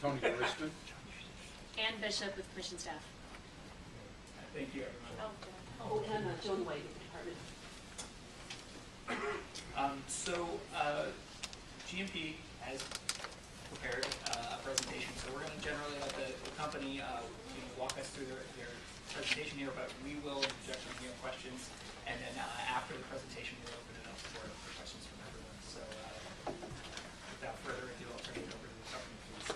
Tony Richmond. Ann Bishop with Commission staff. Thank you, everyone. And Joan White with the department. GMP has prepared a presentation, so we're going to generally let the company walk us through their presentation here, but we will interject some questions, and then after the presentation, we'll open it up for questions from everyone. So without further ado, I'll turn it over to the company, please.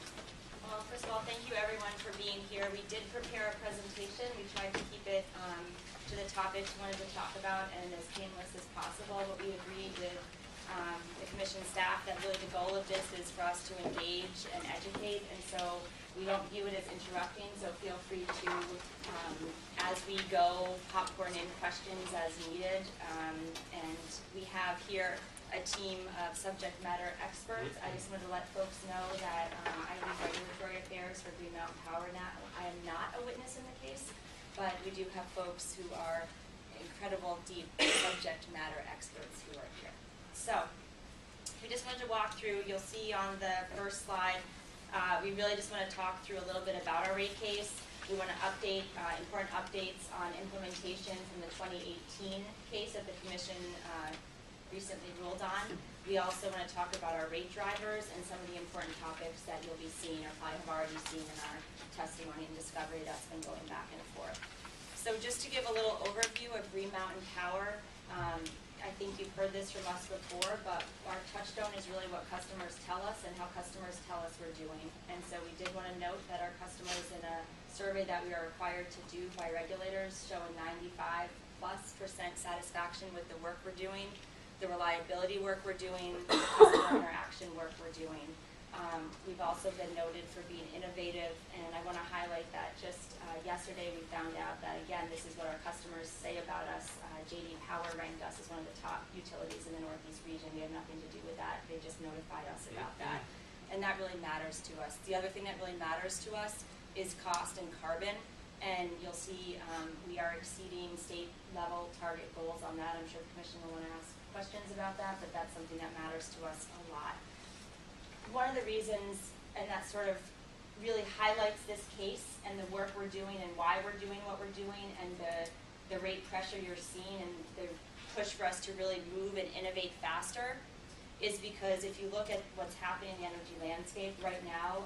Well, first of all, thank you everyone for being here. We did prepare a presentation. We tried to keep it to the topics we wanted to talk about and as painless as possible, but we agreed with the commission staff that really the goal of this is for us to engage and educate, and so we don't view it as interrupting, so feel free to, as we go, popcorn in questions as needed. And we have here a team of subject matter experts. I just wanted to let folks know that I lead regulatory affairs for Green Mountain Power now. I am not a witness in the case, but we do have folks who are incredible, deep subject matter experts who are here. So, we just wanted to walk through, you'll see on the first slide, we really just want to talk through a little bit about our rate case. We want to update, important updates on implementation from the 2018 case that the Commission recently ruled on. We also want to talk about our rate drivers and some of the important topics that you'll be seeing or probably have already seen in our testimony and discovery that's been going back and forth. So just to give a little overview of Green Mountain Power, I think you've heard this from us before, but our touchstone is really what customers tell us and how customers tell us we're doing. And so we did want to note that our customers in a survey that we are required to do by regulators show a 95+% satisfaction with the work we're doing, the reliability work we're doing, the customer interaction work we're doing. We've also been noted for being innovative, and I want to highlight that just yesterday we found out that, again, this is what our customers say about us. J.D. Power ranked us as one of the top utilities in the Northeast region. We have nothing to do with that. They just notified us about that. And that really matters to us. The other thing that really matters to us is cost and carbon. And you'll see we are exceeding state level target goals on that. I'm sure the Commission will want to ask questions about that, but that's something that matters to us a lot. One of the reasons, and that sort of really highlights this case and the work we're doing and why we're doing what we're doing and the rate pressure you're seeing and the push for us to really move and innovate faster, is because if you look at what's happening in the energy landscape right now,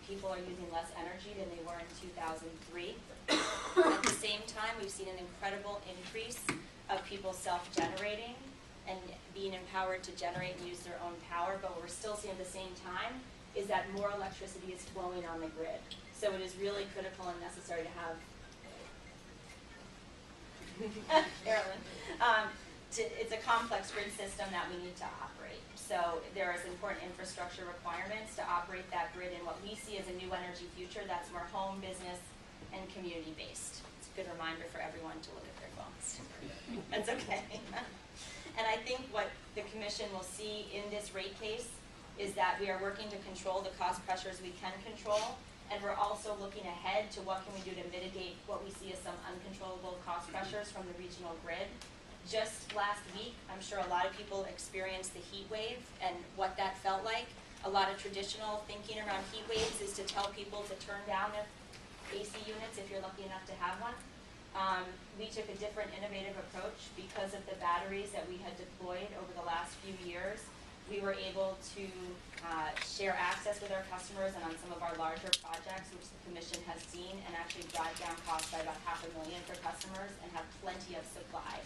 people are using less energy than they were in 2003. At the same time, we've seen an incredible increase of people self-generating and being empowered to generate and use their own power, but what we're still seeing at the same time is that more electricity is flowing on the grid. So it is really critical and necessary to have Carolyn. It's a complex grid system that we need to operate. So there is important infrastructure requirements to operate that grid in what we see as a new energy future that's more home, business, and community-based. It's a good reminder for everyone to look at their phones. That's okay. And I think what the Commission will see in this rate case is that we are working to control the cost pressures we can control, and we're also looking ahead to what can we do to mitigate what we see as some uncontrollable cost pressures from the regional grid. Just last week, I'm sure a lot of people experienced the heat wave and what that felt like. A lot of traditional thinking around heat waves is to tell people to turn down their AC units if you're lucky enough to have one. We took a different innovative approach because of the batteries that we had deployed over the last few years. We were able to share access with our customers and on some of our larger projects, which the Commission has seen, and actually drive down costs by about $500,000 for customers and have plenty of supply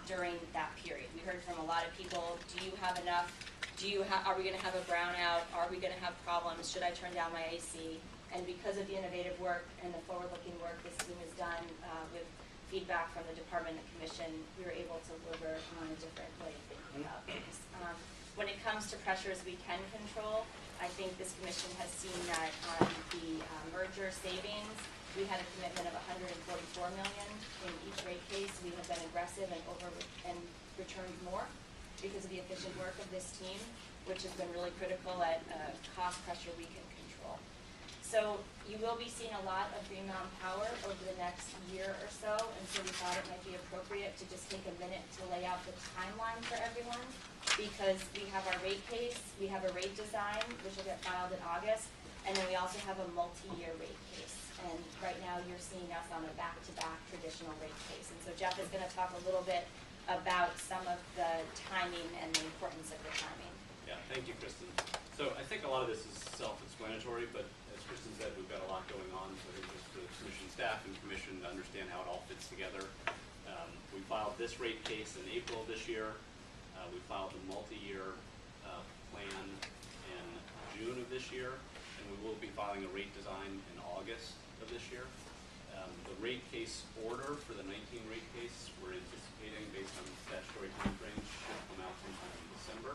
during that period. We heard from a lot of people, do you have enough? Are we going to have a brownout? Are we going to have problems? Should I turn down my AC? And because of the innovative work and the forward-looking work this team has done with feedback from the Department and Commission, we were able to deliver on a different way of thinking about things. When it comes to pressures we can control, I think this Commission has seen that on the merger savings, we had a commitment of $144 million in each rate case. We have been aggressive and returned more because of the efficient work of this team, which has been really critical at cost pressure we can control. So you will be seeing a lot of Green Mountain Power over the next year or so, and so we thought it might be appropriate to just take a minute to lay out the timeline for everyone, because we have our rate case, we have a rate design, which will get filed in August, And then we also have a multi-year rate case. And right now you're seeing us on a back-to-back traditional rate case. And so Jeff is going to talk a little bit about some of the timing and the importance of the timing. Yeah, thank you, Kristen. So I think a lot of this is self-explanatory, but as Kristen said, we've got a lot going on. So I think just for the commission staff and commission to understand how it all fits together. We filed this rate case in April of this year. We filed a multi-year plan in June of this year, and we will be filing a rate design in August of this year. The rate case order for the 19 rate case we're anticipating based on statutory timeframes should come out sometime in December,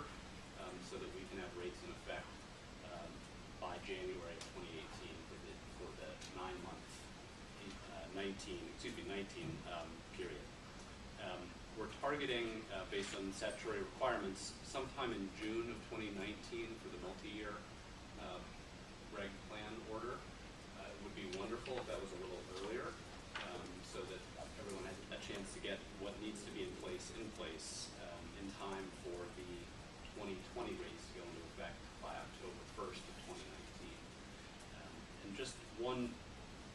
so that we can have rates in effect by January 2018 for the 9-month 19 period. We're targeting, based on statutory requirements, sometime in June of 2019 for the multi-year reg plan order. It would be wonderful if that was a little earlier, so that everyone has a chance to get what needs to be in place in time for the 2020 rates to go into effect by October 1st of 2019. And just one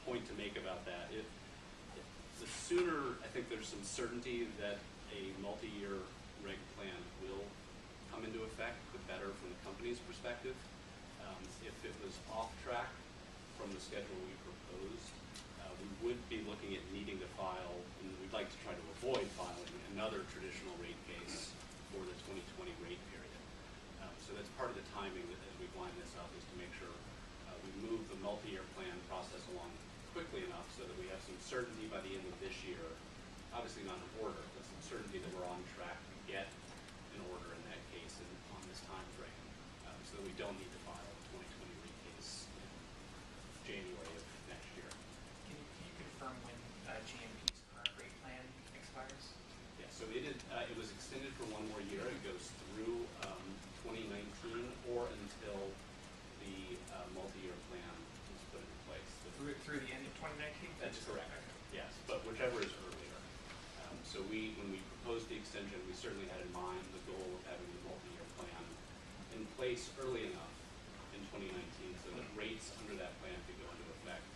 point to make about that, the sooner I think there's some certainty that a multi-year reg plan will come into effect, the better from the company's perspective. If it was off track from the schedule we proposed, we would be looking at needing to file, and we'd like to try to avoid filing another traditional rate case for the 2020 rate period. So that's part of the timing that as we line this up is to make sure we move the multi-year plan process along quickly enough so that we have some certainty by the end of this year, obviously not an order, but some certainty that we're on track to get an order in that case and on this time frame, so that we don't need to file a 2020 rate case in January of next year. Can you confirm when GMP's current rate plan expires? Yeah, so it was extended for one more year. It goes through 2019 or until the multi-year plan is put in place. Through the end of 2019? That's correct. Okay. Yes, but whichever is earlier. So when we proposed the extension, we certainly had in mind the goal of having the multi-year plan in place early enough in 2019 so that rates under that plan could go into effect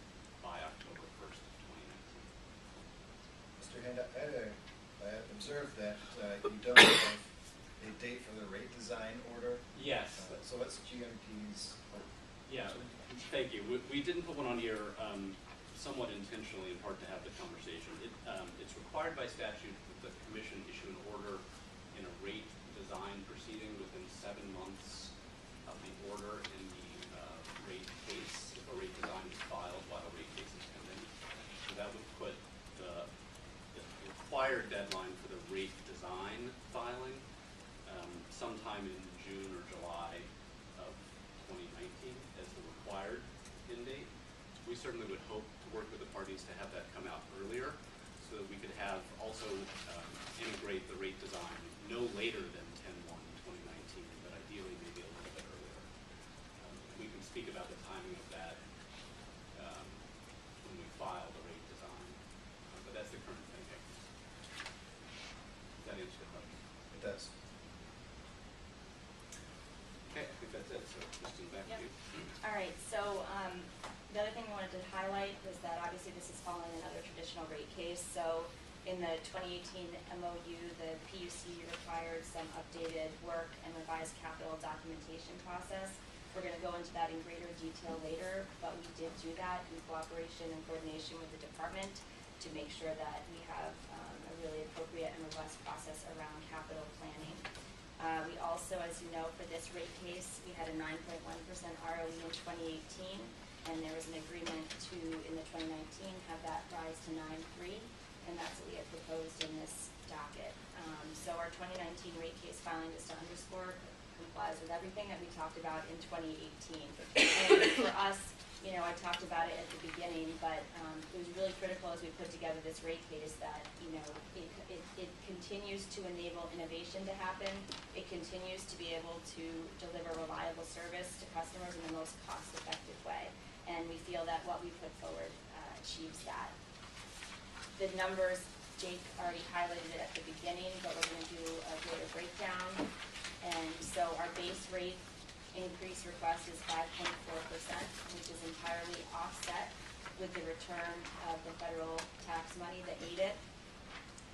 by October 1st of 2019. Mr. Hand, I observed that you don't have a date for the rate design order. Yes. So what's GMP's? Yeah, thank you. We didn't put one on here somewhat intentionally in part to have the conversation. It's required by statute that the commission issue an order in a rate design proceeding within 7 months of the order in the rate case if a rate design is filed while a rate case is pending. So that would put the required deadline for the rate design filing sometime in June or July of 2019 as the required end date. We certainly would hope to work with the parties to have that come out earlier so that we could have also integrate the rate design no later than 10/1/2019, but ideally maybe a little bit earlier. We can speak about the timing of that when we file the rate design, but that's the current thinking. Does that answer the question? It does. Okay, I think that's it. So Kristen, back to you. All right, so the other thing I wanted to highlight was that obviously this is following another traditional rate case. So in the 2018 MOU, the PUC required some updated work and revised capital documentation process. We're going to go into that in greater detail later, but we did do that in cooperation and coordination with the department to make sure that we have a really appropriate and robust process around capital planning. We also, as you know, for this rate case, we had a 9.1% ROE in 2018, and there was an agreement to, in the 2019, have that rise to 9.3, and that's what we had proposed in this docket. So our 2019 rate case filing, just to underscore, complies with everything that we talked about in 2018. And for us, you know, I talked about it at the beginning, but it was really critical as we put together this rate case that, you know, it continues to enable innovation to happen. It continues to be able to deliver reliable service to customers in the most cost-effective way. And we feel that what we put forward achieves that. The numbers, Jake already highlighted it at the beginning, but we're going to do a greater breakdown. And so our base rate increase request is 5.4%, which is entirely offset with the return of the federal tax money that ate it.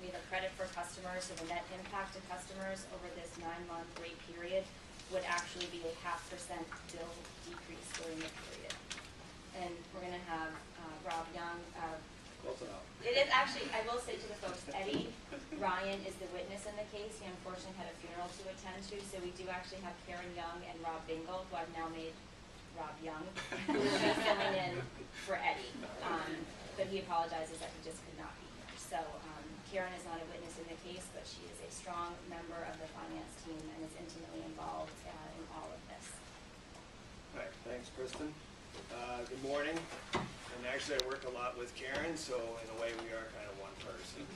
We have a credit for customers, so the net impact to customers over this 9-month rate period would actually be a 0.5% bill decrease during the period. And we're gonna have Rob Young. Close enough. It is actually, I will say to the folks, Eddie Ryan is the witness in the case. He unfortunately had a funeral to attend to, so we do actually have Karen Young and Rob Bingle, who I've now made Rob Young, who will be filling in for Eddie. But he apologizes that he just could not be here. So Karen is not a witness in the case, but she is a strong member of the finance team and is intimately involved in all of this. All right, thanks, Kristen. Good morning. And actually, I work a lot with Karen, so in a way, we are kind of one person.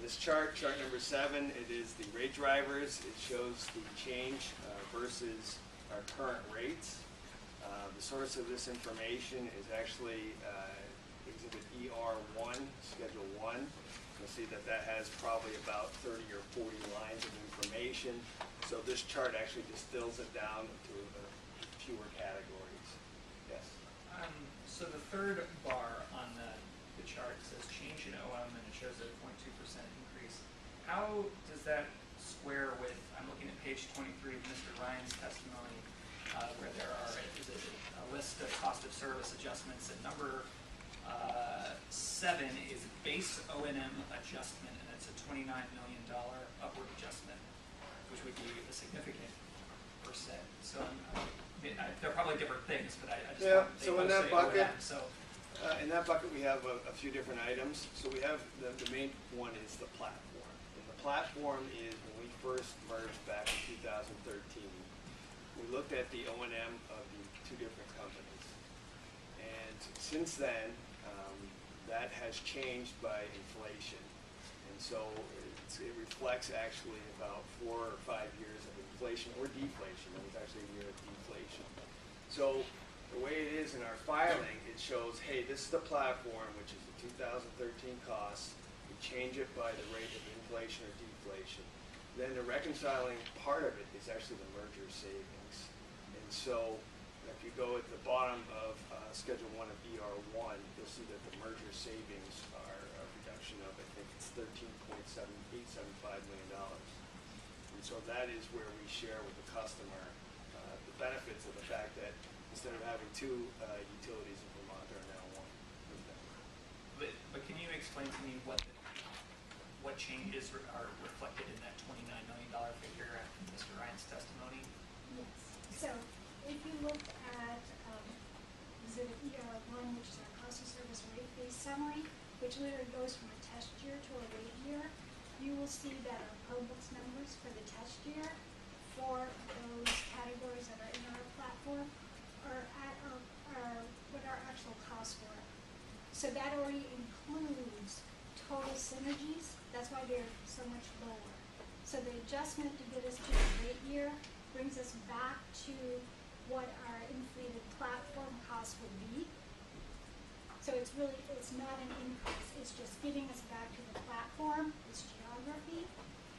This chart number 7, it is the rate drivers. It shows the change versus our current rates. The source of this information is actually Exhibit ER1, Schedule 1. You'll see that that has probably about 30 or 40 lines of information. So this chart actually distills it down to fewer categories. Yes? So the third bar on the chart says change in OM, and it shows a 0.2% increase. How does that square with, I'm looking at page 23 of Mr. Ryan's testimony, where there are a list of cost of service adjustments, and number 7 is base O&M adjustment, and it's a $29 million upward adjustment, which would be a significant percent. So they're probably different things, but I just Yeah, want so to in that bucket, O&M, so. In that bucket, we have a few different items. So we have the main one is the platform. And the platform is when we first merged back in 2013. We looked at the O&M of the 2 different companies. And since then, that has changed by inflation. And so it reflects actually about 4 or 5 years of inflation or deflation. It was actually a year of deflation. So the way it is in our filing, it shows, hey, this is the platform, which is the 2013 costs. We change it by the rate of inflation or deflation. Then the reconciling part of it is actually the merger savings. And so if you go at the bottom of Schedule 1 of ER1, you'll see that the merger savings are a reduction of, I think it's $13.875 million. And so that is where we share with the customer the benefits of the fact that instead of having 2 utilities in Vermont, there are now 1. But can you explain to me what changes are reflected in that $29 million figure at Mr. Ryan's testimony? Yes. So if you look at Exhibit ER1, which is our cost of service rate base summary, which literally goes from a test year to a rate year, you will see that our ProBooks numbers for the test year for those categories that are in our platform are at what our actual costs were. So that already includes total synergies. That's why they're so much lower. So the adjustment to get us to the rate year brings us back to what our inflated platform costs would be. So it's not an increase. It's just getting us back to the platform, this geography,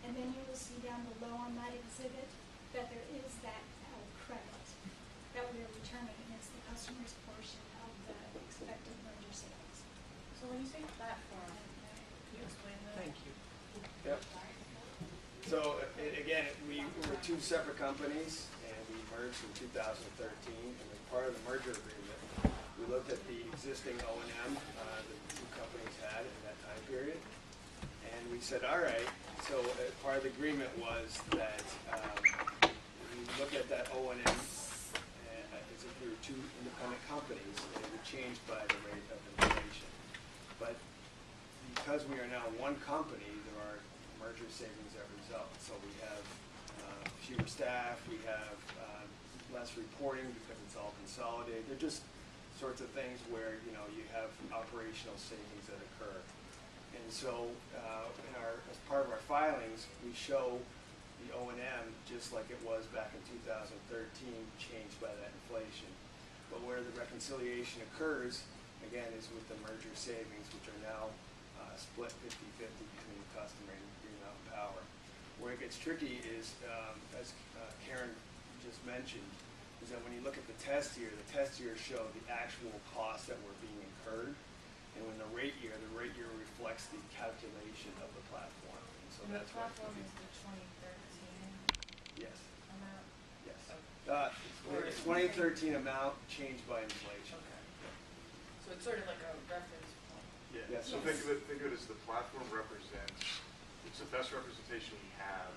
and then you will see down below on that exhibit that there is that credit that we are returning, and it's the customer's portion of the expected merger savings. So when you say platform, can you explain that? Thank you. Yep. So again, we were 2 separate companies, and we merged in 2013. And as part of the merger agreement, we looked at the existing O&M that the 2 companies had in that time period, and we said, all right. So part of the agreement was that we look at that O&M as if we were 2 independent companies, and it would change by the rate of inflation. But because we are now 1 company, there are merger savings that result. So we have fewer staff, we have less reporting because it's all consolidated. They're just sorts of things where you have operational savings that occur. And so as part of our filings, we show the O&M just like it was back in 2013, changed by that inflation. But where the reconciliation occurs, again, is with the merger savings, which are now split 50-50 between the customer and Green Mountain Power. Where it gets tricky is, as Karen just mentioned, is that when you look at the test years show the actual costs that were being incurred. And when the rate year reflects the calculation of the platform. And so And the that's why. platform is the 2013 Yes, amount? yes. Okay. The 2013 amount changed by inflation. Okay. So it's sort of like a reference point. Yeah, Yes. so think of it as the platform represents, it's the best representation we have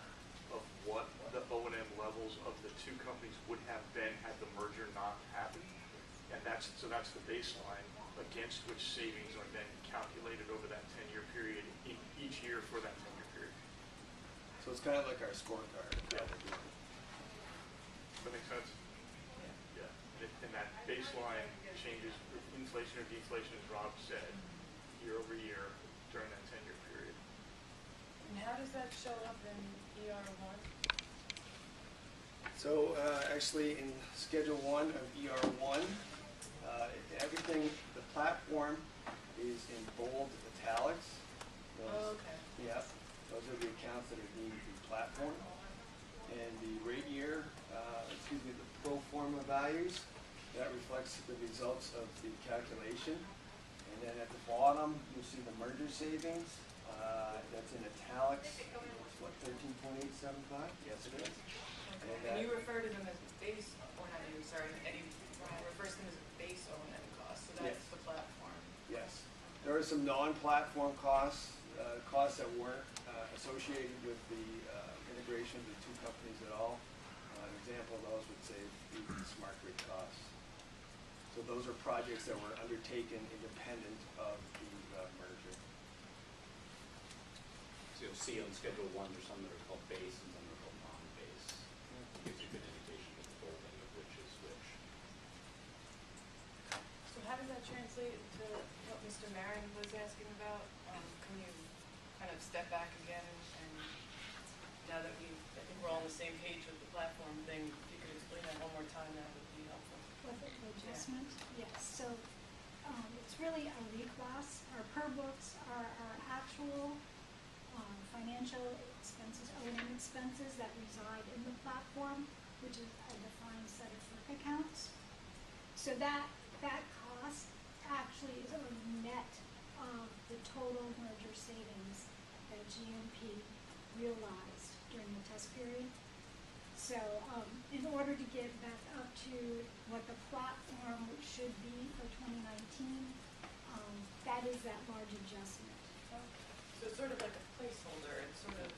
of what the O&M levels of the two companies would have been had the merger not happened. And that's the baseline against which savings are then calculated over that 10-year period, each year for that 10-year period. So it's kind of like our scorecard. Yeah. Does that make sense? Yeah. And that baseline changes with inflation or deflation, as Rob said, year over year during that 10-year period. And how does that show up in ER1? So actually in Schedule 1 of ER1, everything, the platform is in bold italics. Oh, okay. Yeah, those are the accounts that are deemed to be platform. And the rate year, the pro forma values, that reflects the results of the calculation. And then at the bottom, you'll see the merger savings. That's in italics. It's what, 13.875? Yes, it is. And you refer to them as base, or not you, sorry, Eddie refers to them as base O&M costs, so that's Yes. the platform. Yes. There are some non-platform costs, costs that weren't associated with the integration of the two companies at all. An example of those would say be the smart grid costs. So those are projects that were undertaken independent of the merger. So you'll see on Schedule 1, there's some that are called base and some that are called non-base. Gives you a good indication of the folding of which is which. So how does that translate to what Mr. Marin was asking about? Can you kind of step back again and now that I think we're all on the same page with the platform thing, if you could explain that one more time, that would be helpful. With the adjustment, yes, so, it's really a reclass, our per books are our actual, financial expenses, O&M expenses that reside in the platform, which is a defined set of FERC accounts. So that cost actually is a net of the total merger savings that GMP realized during the test period. So, in order to get back up to what the platform should be for 2019, that is that large adjustment. So it's sort of like a placeholder, it's sort of,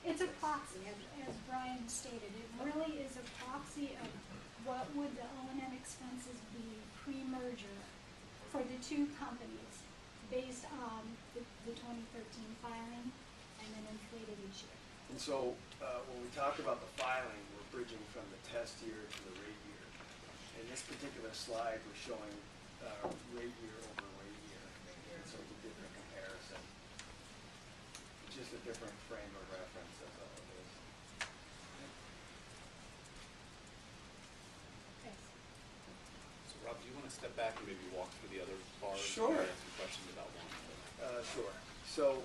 It's a proxy, as Brian stated. It really is a proxy of what would the O&M expenses be pre-merger for the two companies based on the 2013 filing and then inflated each year. And so when we talk about the filing, we're bridging from the test year to the rate year. In this particular slide, we're showing rate year over rate year. And so it's a different comparison. It's just a different frame of reference, that's all it is. Yes. So Rob, do you want to step back and maybe walk through the other bars? Sure. Maybe ask some questions about one. Sure. So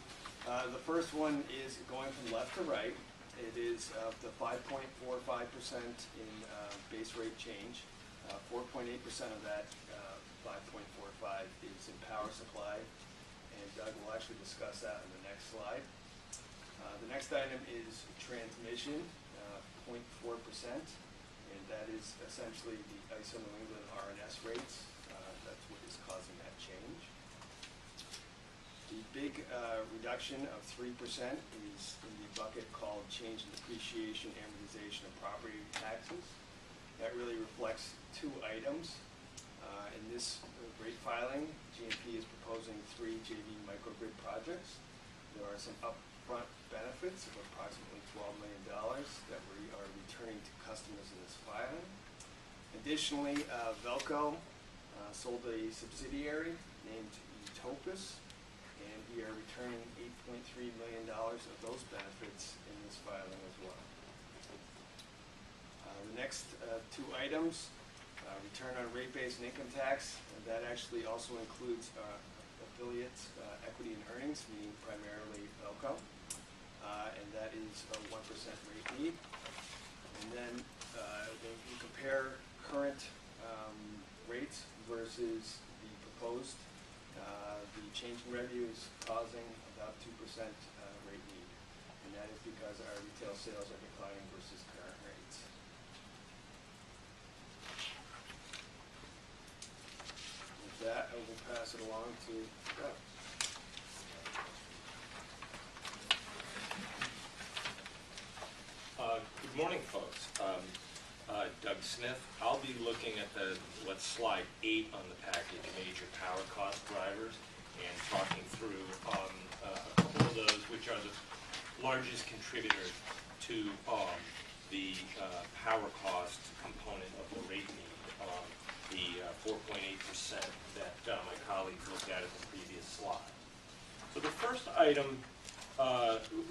the first one is going from left to right. It is the 5.45% in base rate change. 4.8% of that 5.45 is in power supply, and Doug will actually discuss that in the next slide. The next item is transmission, 0.4%, and that is essentially the ISO New England R&S rates. That's what is causing that change. The big reduction of 3% is in the bucket called change in depreciation, amortization of property taxes. That really reflects two items. In this rate filing, GMP is proposing 3 JV microgrid projects. There are some upfront benefits of approximately $12 million that we are returning to customers in this filing. Additionally, Velco sold a subsidiary named Utopus, and we are returning $8.3 million of those benefits in this filing as well. The next two items, return on rate base and income tax, and that actually also includes affiliates, equity and earnings, meaning primarily Velco. and that is a 1% rate need. And then when you compare current rates versus the proposed, the change in revenue is causing about 2% rate need, and that is because our retail sales are declining versus current rates. With that, I will pass it along to Doug. Good morning, folks. Doug Smith. I'll be looking at what's slide 8 on the package, major power cost drivers, and talking through a couple of those, which are the largest contributors to the power cost component of the rate need, the 4.8% that my colleagues looked at the previous slide. So the first item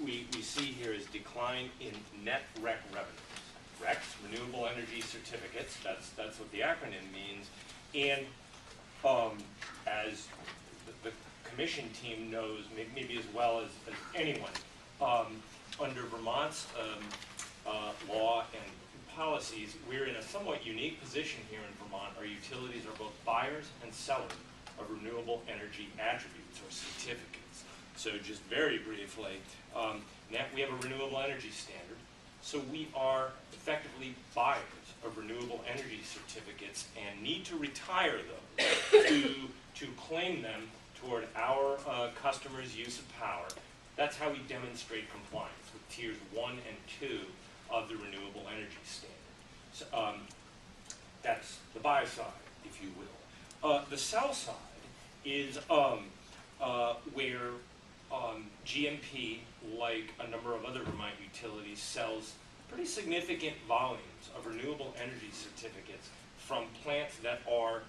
we see here is decline in net REC revenues. RECs, renewable energy certificates, that's what the acronym means. And as the commission team knows, maybe as well as anyone, under Vermont's law and policies, we're in a somewhat unique position here in Vermont. Our utilities are both buyers and sellers of renewable energy attributes or certificates. So just very briefly, we have a renewable energy standard. So we are effectively buyers of renewable energy certificates and need to retire those to claim them toward our customers' use of power. That's how we demonstrate compliance with tiers 1 and 2 of the renewable energy standard. So, that's the buy side, if you will. The sell side is where GMP, like a number of other Vermont utilities, sells pretty significant volumes of renewable energy certificates from plants that are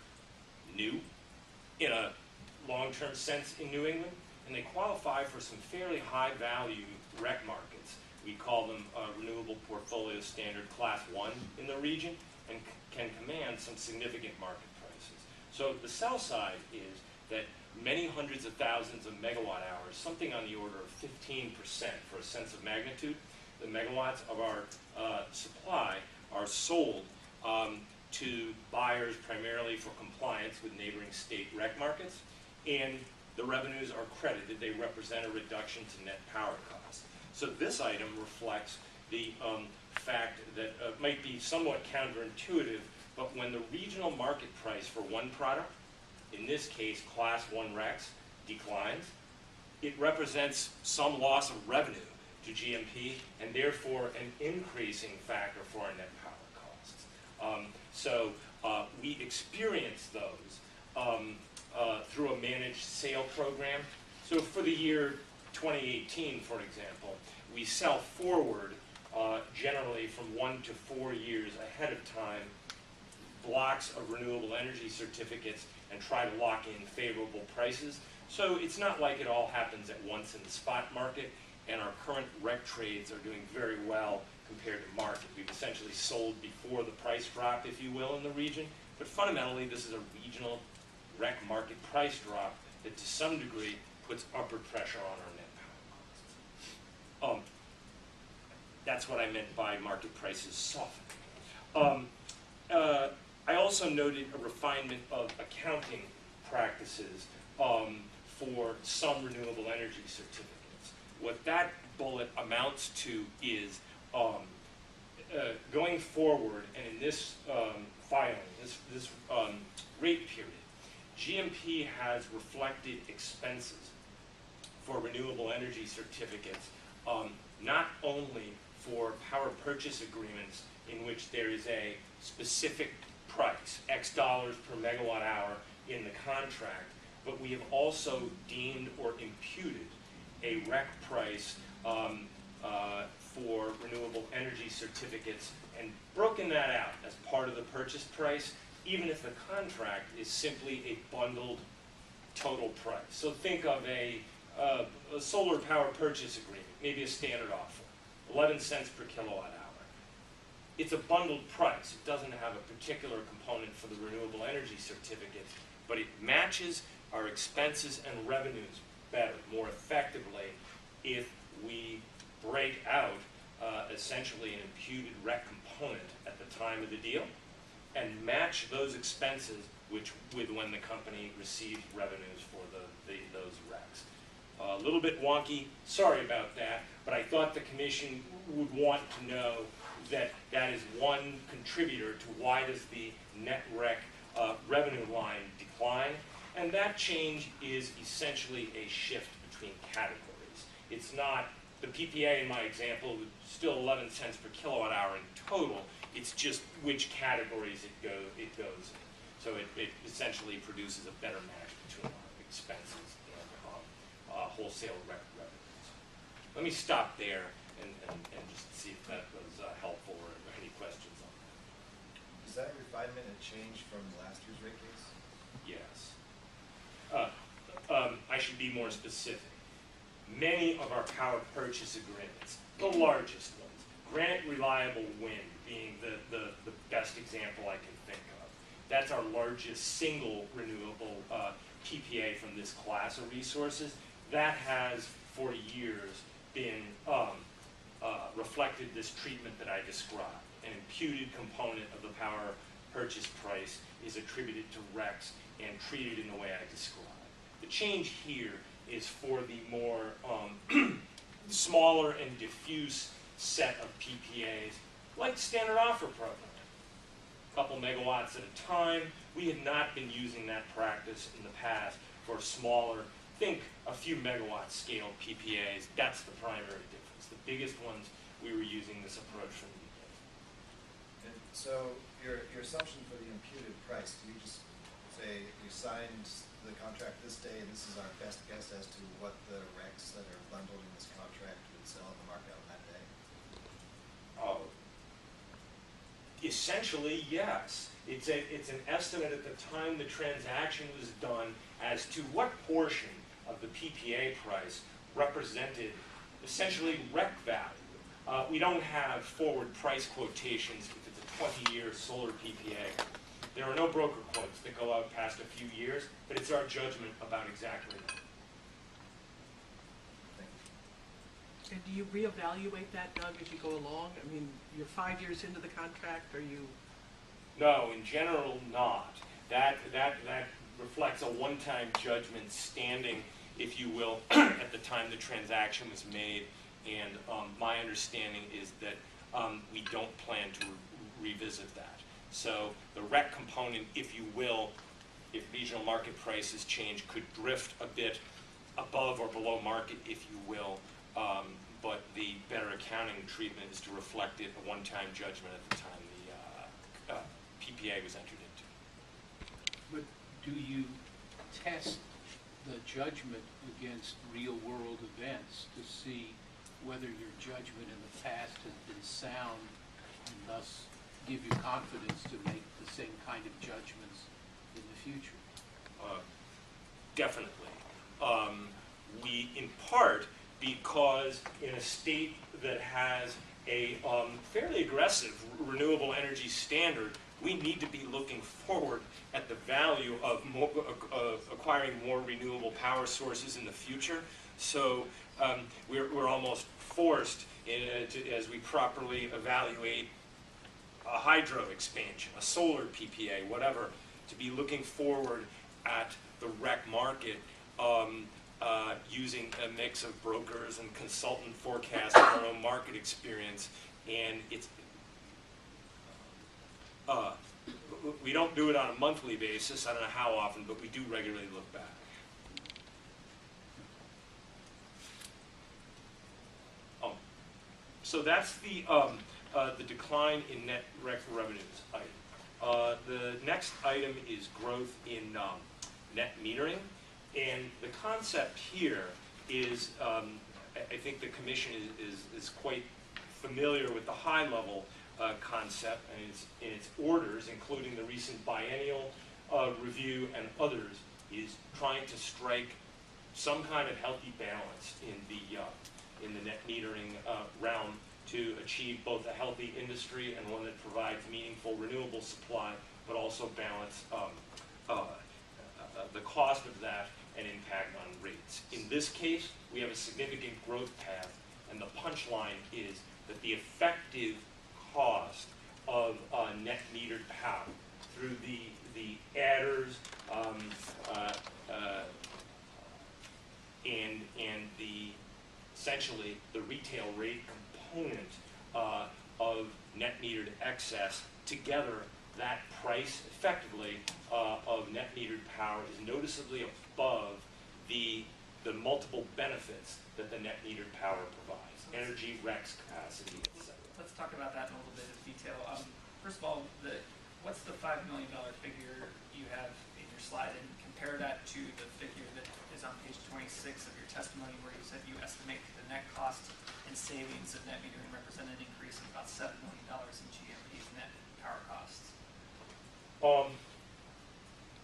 new in a long-term sense in New England, and they qualify for some fairly high-value REC markets. We call them Renewable Portfolio Standard Class 1 in the region, and can command some significant market prices. So the sell side is that many hundreds of thousands of megawatt hours, something on the order of 15% for a sense of magnitude, the megawatts of our supply are sold to buyers primarily for compliance with neighboring state REC markets, and the revenues are credited. They represent a reduction to net power costs. So this item reflects the fact that might be somewhat counterintuitive, but when the regional market price for one product, in this case Class 1 RECs, declines, it represents some loss of revenue to GMP and therefore an increasing factor for our net power costs. So we experience those through a managed sale program. So for the year 2018, for example, we sell forward generally from 1 to 4 years ahead of time blocks of renewable energy certificates and try to lock in favorable prices. So it's not like it all happens at once in the spot market, and our current REC trades are doing very well compared to market. We've essentially sold before the price drop, if you will, in the region, but fundamentally this is a regional REC market price drop that to some degree puts upward pressure on our net power costs. That's what I meant by market prices softening. I also noted a refinement of accounting practices for some renewable energy certificates. What that bullet amounts to is going forward, and in this filing, this rate period, GMP has reflected expenses for renewable energy certificates, not only for power purchase agreements in which there is a specific price, X dollars per megawatt hour in the contract, but we have also deemed or imputed a REC price for renewable energy certificates and broken that out as part of the purchase price, even if the contract is simply a bundled total price. So think of a solar power purchase agreement, maybe a standard offer, 11 cents per kilowatt hour. It's a bundled price. It doesn't have a particular component for the renewable energy certificates, but it matches our expenses and revenues better, more effectively, if we break out essentially an imputed rec component at the time of the deal and match those expenses with when the company received revenues for those recs. A little bit wonky, sorry about that, but I thought the commission would want to know that that is one contributor to why does the net rec revenue line decline, and that change is essentially a shift between categories. It's not, the PPA in my example, still 11 cents per kilowatt hour in total, it's just which categories it goes in. So it essentially produces a better match between expenses and wholesale revenues. Let me stop there and just see if that was helpful or any questions on that. Is that refinement a change from last year's rate case? Yes. I should be more specific. Many of our power purchase agreements, the largest ones, Granite Reliable Wind being the best example I can think of. That's our largest single renewable PPA from this class of resources. That has, for years, been reflected this treatment that I described. An imputed component of the power purchase price is attributed to RECs and treated in the way I described. The change here is for the more smaller and diffuse set of PPAs, like standard offer program. A couple megawatts at a time. We had not been using that practice in the past for smaller, think a few megawatt scale PPAs. That's the primary difference. The biggest ones, we were using this approach from the beginning. And so your assumption for the imputed price, do you just say you signed the contract this day and this is our best guess as to what the RECs that are bundled in this contract would sell in the market on that day? Essentially, yes. It's an estimate at the time the transaction was done as to what portion of the PPA price represented essentially REC value. We don't have forward price quotations if it's a 20-year solar PPA. There are no broker quotes that go out past a few years, but it's our judgment about exactly that. Thank you. And do you reevaluate that, Doug, as you go along? I mean, you're 5 years into the contract, are you? No, in general, not. That reflects a one-time judgment standing, if you will, at the time the transaction was made. And my understanding is that we don't plan to revisit that. So the REC component, if you will, if regional market prices change, could drift a bit above or below market, if you will. But the better accounting treatment is to reflect it, a one-time judgment at the time the PPA was entered into. But do you test the judgment against real-world events to see whether your judgment in the past has been sound and thus give you confidence to make the same kind of judgments in the future? Definitely. We, in part, because in a state that has a fairly aggressive renewable energy standard, we need to be looking forward at the value of acquiring more renewable power sources in the future. So we're almost forced, as we properly evaluate a hydro expansion, a solar PPA, whatever, to be looking forward at the REC market using a mix of brokers and consultant forecasts and our own market experience. And it's we don't do it on a monthly basis. I don't know how often, but we do regularly look back. So that's the decline in net REC revenues item. The next item is growth in net metering. And the concept here is, I think the commission is quite familiar with the high-level concept and in its orders, including the recent biennial review and others, is trying to strike some kind of healthy balance in the net metering realm to achieve both a healthy industry and one that provides meaningful renewable supply, but also balance the cost of that and impact on rates. In this case, we have a significant growth path and the punchline is that the effective cost of net metered power through the adders and the essentially the retail rate component of net metered excess together, that price effectively of net metered power is noticeably above the multiple benefits that the net metered power provides: energy, REX capacity, etc. Let's talk about that in a little bit of detail. First of all, what's the $5 million figure you have in your slide, and compare that to the figure that is on page 26 of your testimony, where you said you estimate the net cost and savings of net metering represent an increase of about $7 million in GMP's net power costs.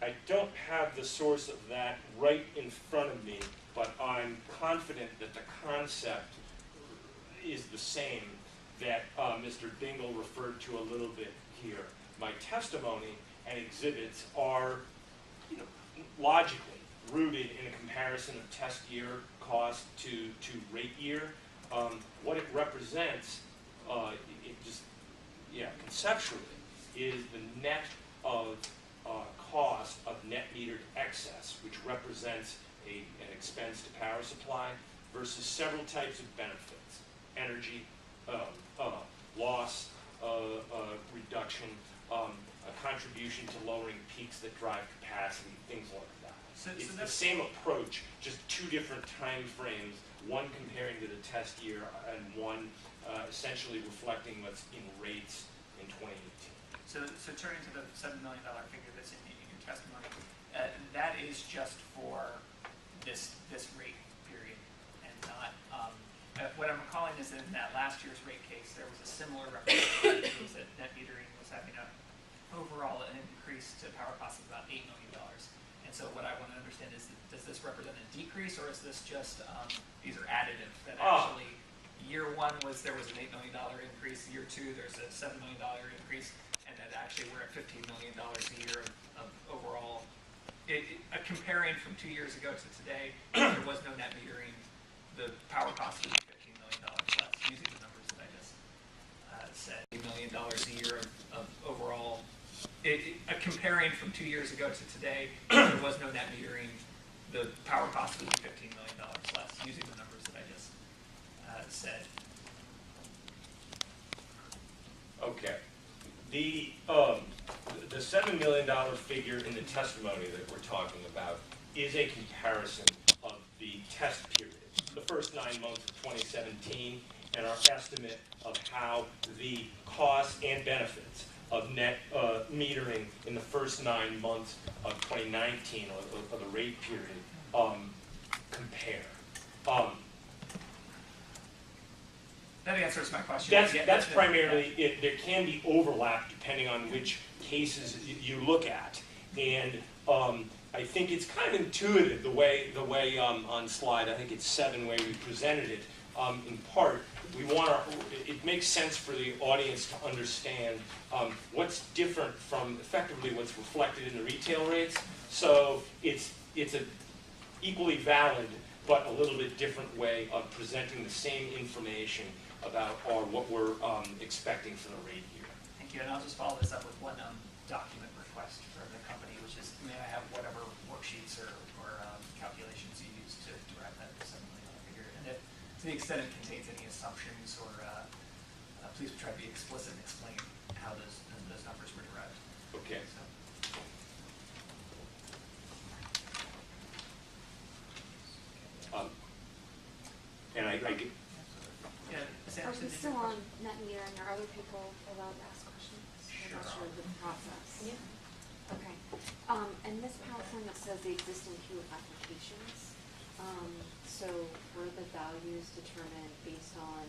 I don't have the source of that right in front of me, but I'm confident that the concept is the same that Mr. Dingle referred to a little bit here. My testimony and exhibits are, logically rooted in a comparison of test year cost to rate year. What it represents, conceptually, is the net of cost of net metered excess, which represents an expense to power supply, versus several types of benefits: energy, loss reduction, a contribution to lowering peaks that drive capacity, things like that. It's the same approach, just two different time frames, one comparing to the test year and one essentially reflecting what's in rates in 2018. So turning to the $7 million figure that's in your testimony, that is just for this rate period, and not, what I'm recalling is that in that last year's rate case, there was a similar representation that net metering was having an overall increase to power costs of about $8 million. And so what I want to understand is, does this represent a decrease, or is this just, these are additive, that actually year one there was an $8 million increase, year two there's a $7 million increase, and that actually we're at $15 million a year of overall. Comparing from 2 years ago to today, there was no net metering, the power cost would be $15 million less, using the numbers that I just said. $8 million a year of overall. Comparing from 2 years ago to today, there was no net metering, the power cost would be $15 million less, using the numbers that I just said. Okay. The $7 million figure in the testimony that we're talking about is a comparison of the test period, the first 9 months of 2017, and our estimate of how the costs and benefits of net metering in the first 9 months of 2019, or the rate period, compare. That answers my question. That's primarily it. There can be overlap depending on which cases you look at, and I think it's kind of intuitive the way on slide, I think it's 7, where we presented it. In part, it makes sense for the audience to understand what's different from effectively what's reflected in the retail rates. So it's an equally valid but a little bit different way of presenting the same information about what we're expecting for the rate year. Thank you, and I'll just follow this up with one document request for the company, which is, may I have whatever worksheets or calculations you use to derive that $7 million figure, and if, to the extent it contains any assumptions, or please try to be explicit and explain how those numbers were derived. Okay. So. And I get. Yeah, Are we still on net metering? Are other people allowed to ask questions? Sure. I'm not sure of the process. Yeah. Okay. And this PowerPoint that says the existing queue of applications, so were the values determined based on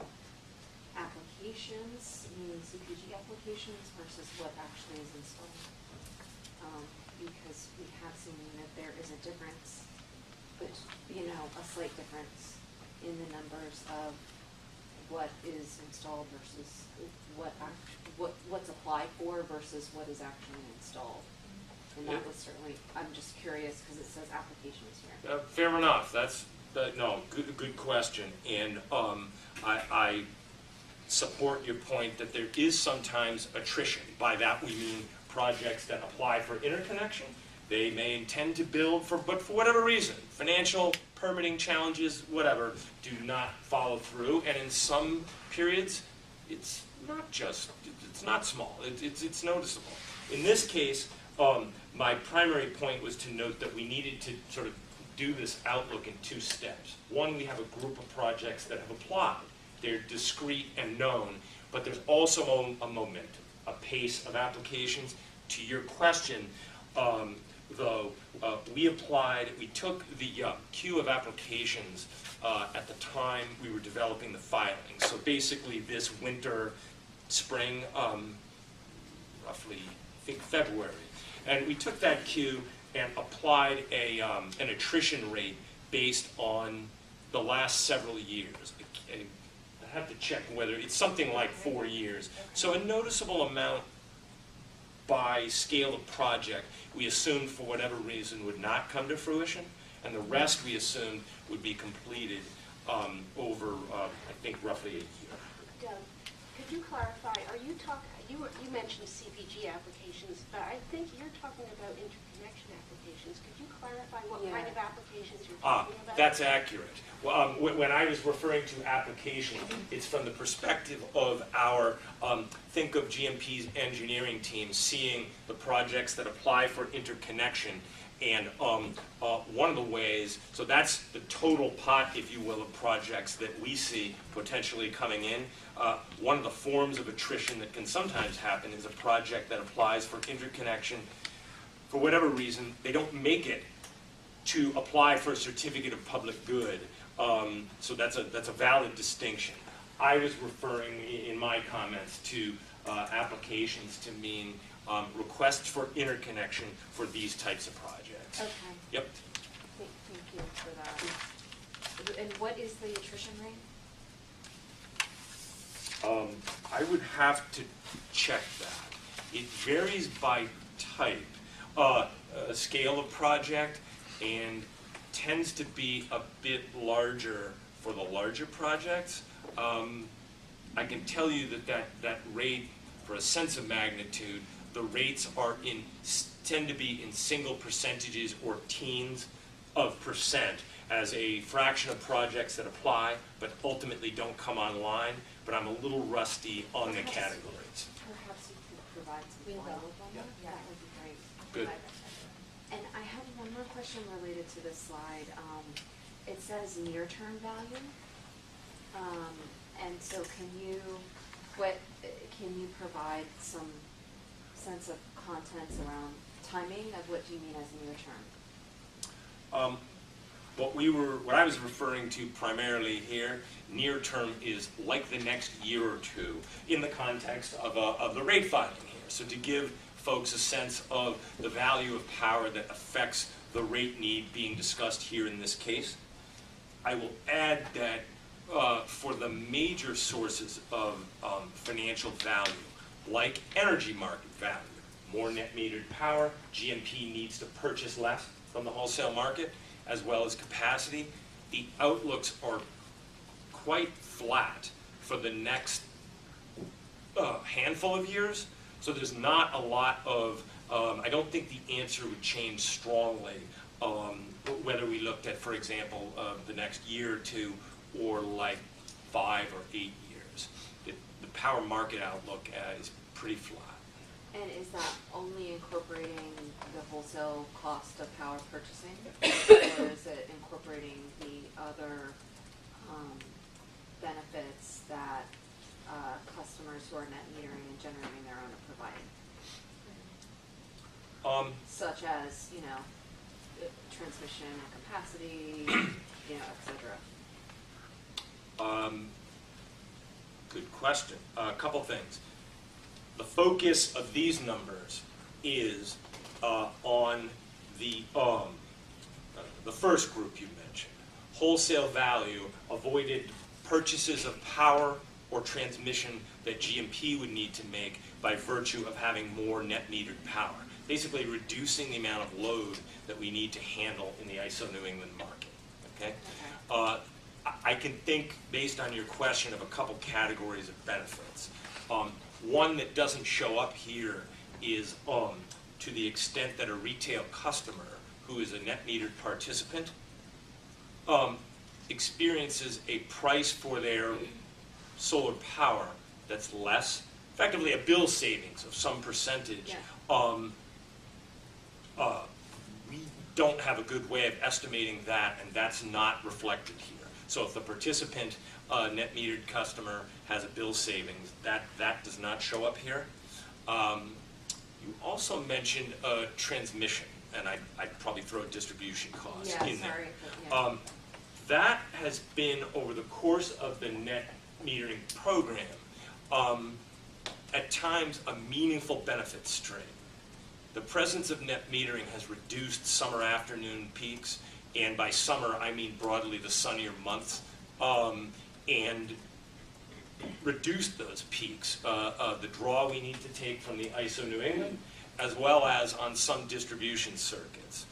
applications, meaning CPG applications, versus what actually is installed? Because we have seen that there is a difference, but a slight difference in the numbers of what is installed versus what's applied for versus what is actually installed. And that was certainly, I'm just curious because it says applications here. Fair enough. No, good question. And I support your point that there is sometimes attrition. By that we mean projects that apply for interconnection. They may intend to build, but for whatever reason, financial, permitting challenges, whatever, do not follow through. And in some periods, it's not small. It's noticeable. In this case, my primary point was to note that we needed to sort of do this outlook in two steps. One, we have a group of projects that have applied. They're discrete and known, but there's also a momentum, a pace of applications. To your question, though, we took the queue of applications at the time we were developing the filing. So basically this winter, spring, roughly, I think February. And we took that queue and applied an attrition rate based on the last several years. I have to check whether it's something like 4 years. So a noticeable amount by scale of project we assumed for whatever reason would not come to fruition, and the rest we assumed would be completed over, I think, roughly a year. Doug, could you clarify, are you talking, you mentioned CPG applications, but I think you're talking about interconnection applications. Could you clarify what kind of applications you're talking about? That's accurate. Well, when I was referring to application, it's from the perspective of our think of GMP's engineering team seeing the projects that apply for interconnection. And one of the ways, so that's the total pot, if you will, of projects that we see potentially coming in. One of the forms of attrition that can sometimes happen is a project that applies for interconnection. For whatever reason, they don't make it to apply for a certificate of public good. So that's a valid distinction. I was referring in my comments to applications to mean requests for interconnection for these types of projects. Okay. Yep. Thank you for that. And what is the attrition rate? I would have to check that. It varies by type, a scale of project, and tends to be a bit larger for the larger projects. I can tell you that rate, for a sense of magnitude, the rates tend to be in single percentages or teens of percent as a fraction of projects that apply but ultimately don't come online. But I'm a little rusty on the categories. Perhaps you could provide some follow-up on that? Yeah. That would be great. Good. And I have one more question related to this slide. It says near-term value. And so can you provide some sense of contents around timing of what do you mean as near-term? What I was referring to primarily here, near term, is like the next year or two in the context of the rate filing here. So to give folks a sense of the value of power that affects the rate need being discussed here in this case, I will add that for the major sources of financial value, like energy market value, more net metered power, GMP needs to purchase less from the wholesale market, as well as capacity. The outlooks are quite flat for the next handful of years. So there's not a lot of, I don't think the answer would change strongly whether we looked at, for example, the next year or two or like 5 or 8 years. The power market outlook is pretty flat. And is that only incorporating the wholesale cost of power purchasing? Or is it incorporating the other benefits that customers who are net metering and generating their own are providing? Such as, transmission and capacity, et cetera. Good question. A couple things. The focus of these numbers is on the first group you mentioned, wholesale value, avoided purchases of power or transmission that GMP would need to make by virtue of having more net metered power, basically reducing the amount of load that we need to handle in the ISO New England market. okay? I can think, based on your question, of a couple categories of benefits. One that doesn't show up here is to the extent that a retail customer who is a net metered participant experiences a price for their solar power that's less, effectively a bill savings of some percentage. We don't have a good way of estimating that, and that's not reflected here. So if the participant net metered customer has a bill savings, that does not show up here. You also mentioned transmission, and I'd probably throw distribution costs in there. That has been, over the course of the net metering program, at times a meaningful benefit stream. The presence of net metering has reduced summer afternoon peaks, and by summer I mean broadly the sunnier months, and reduced those peaks. The draw we need to take from the ISO New England, as well as on some distribution circuits.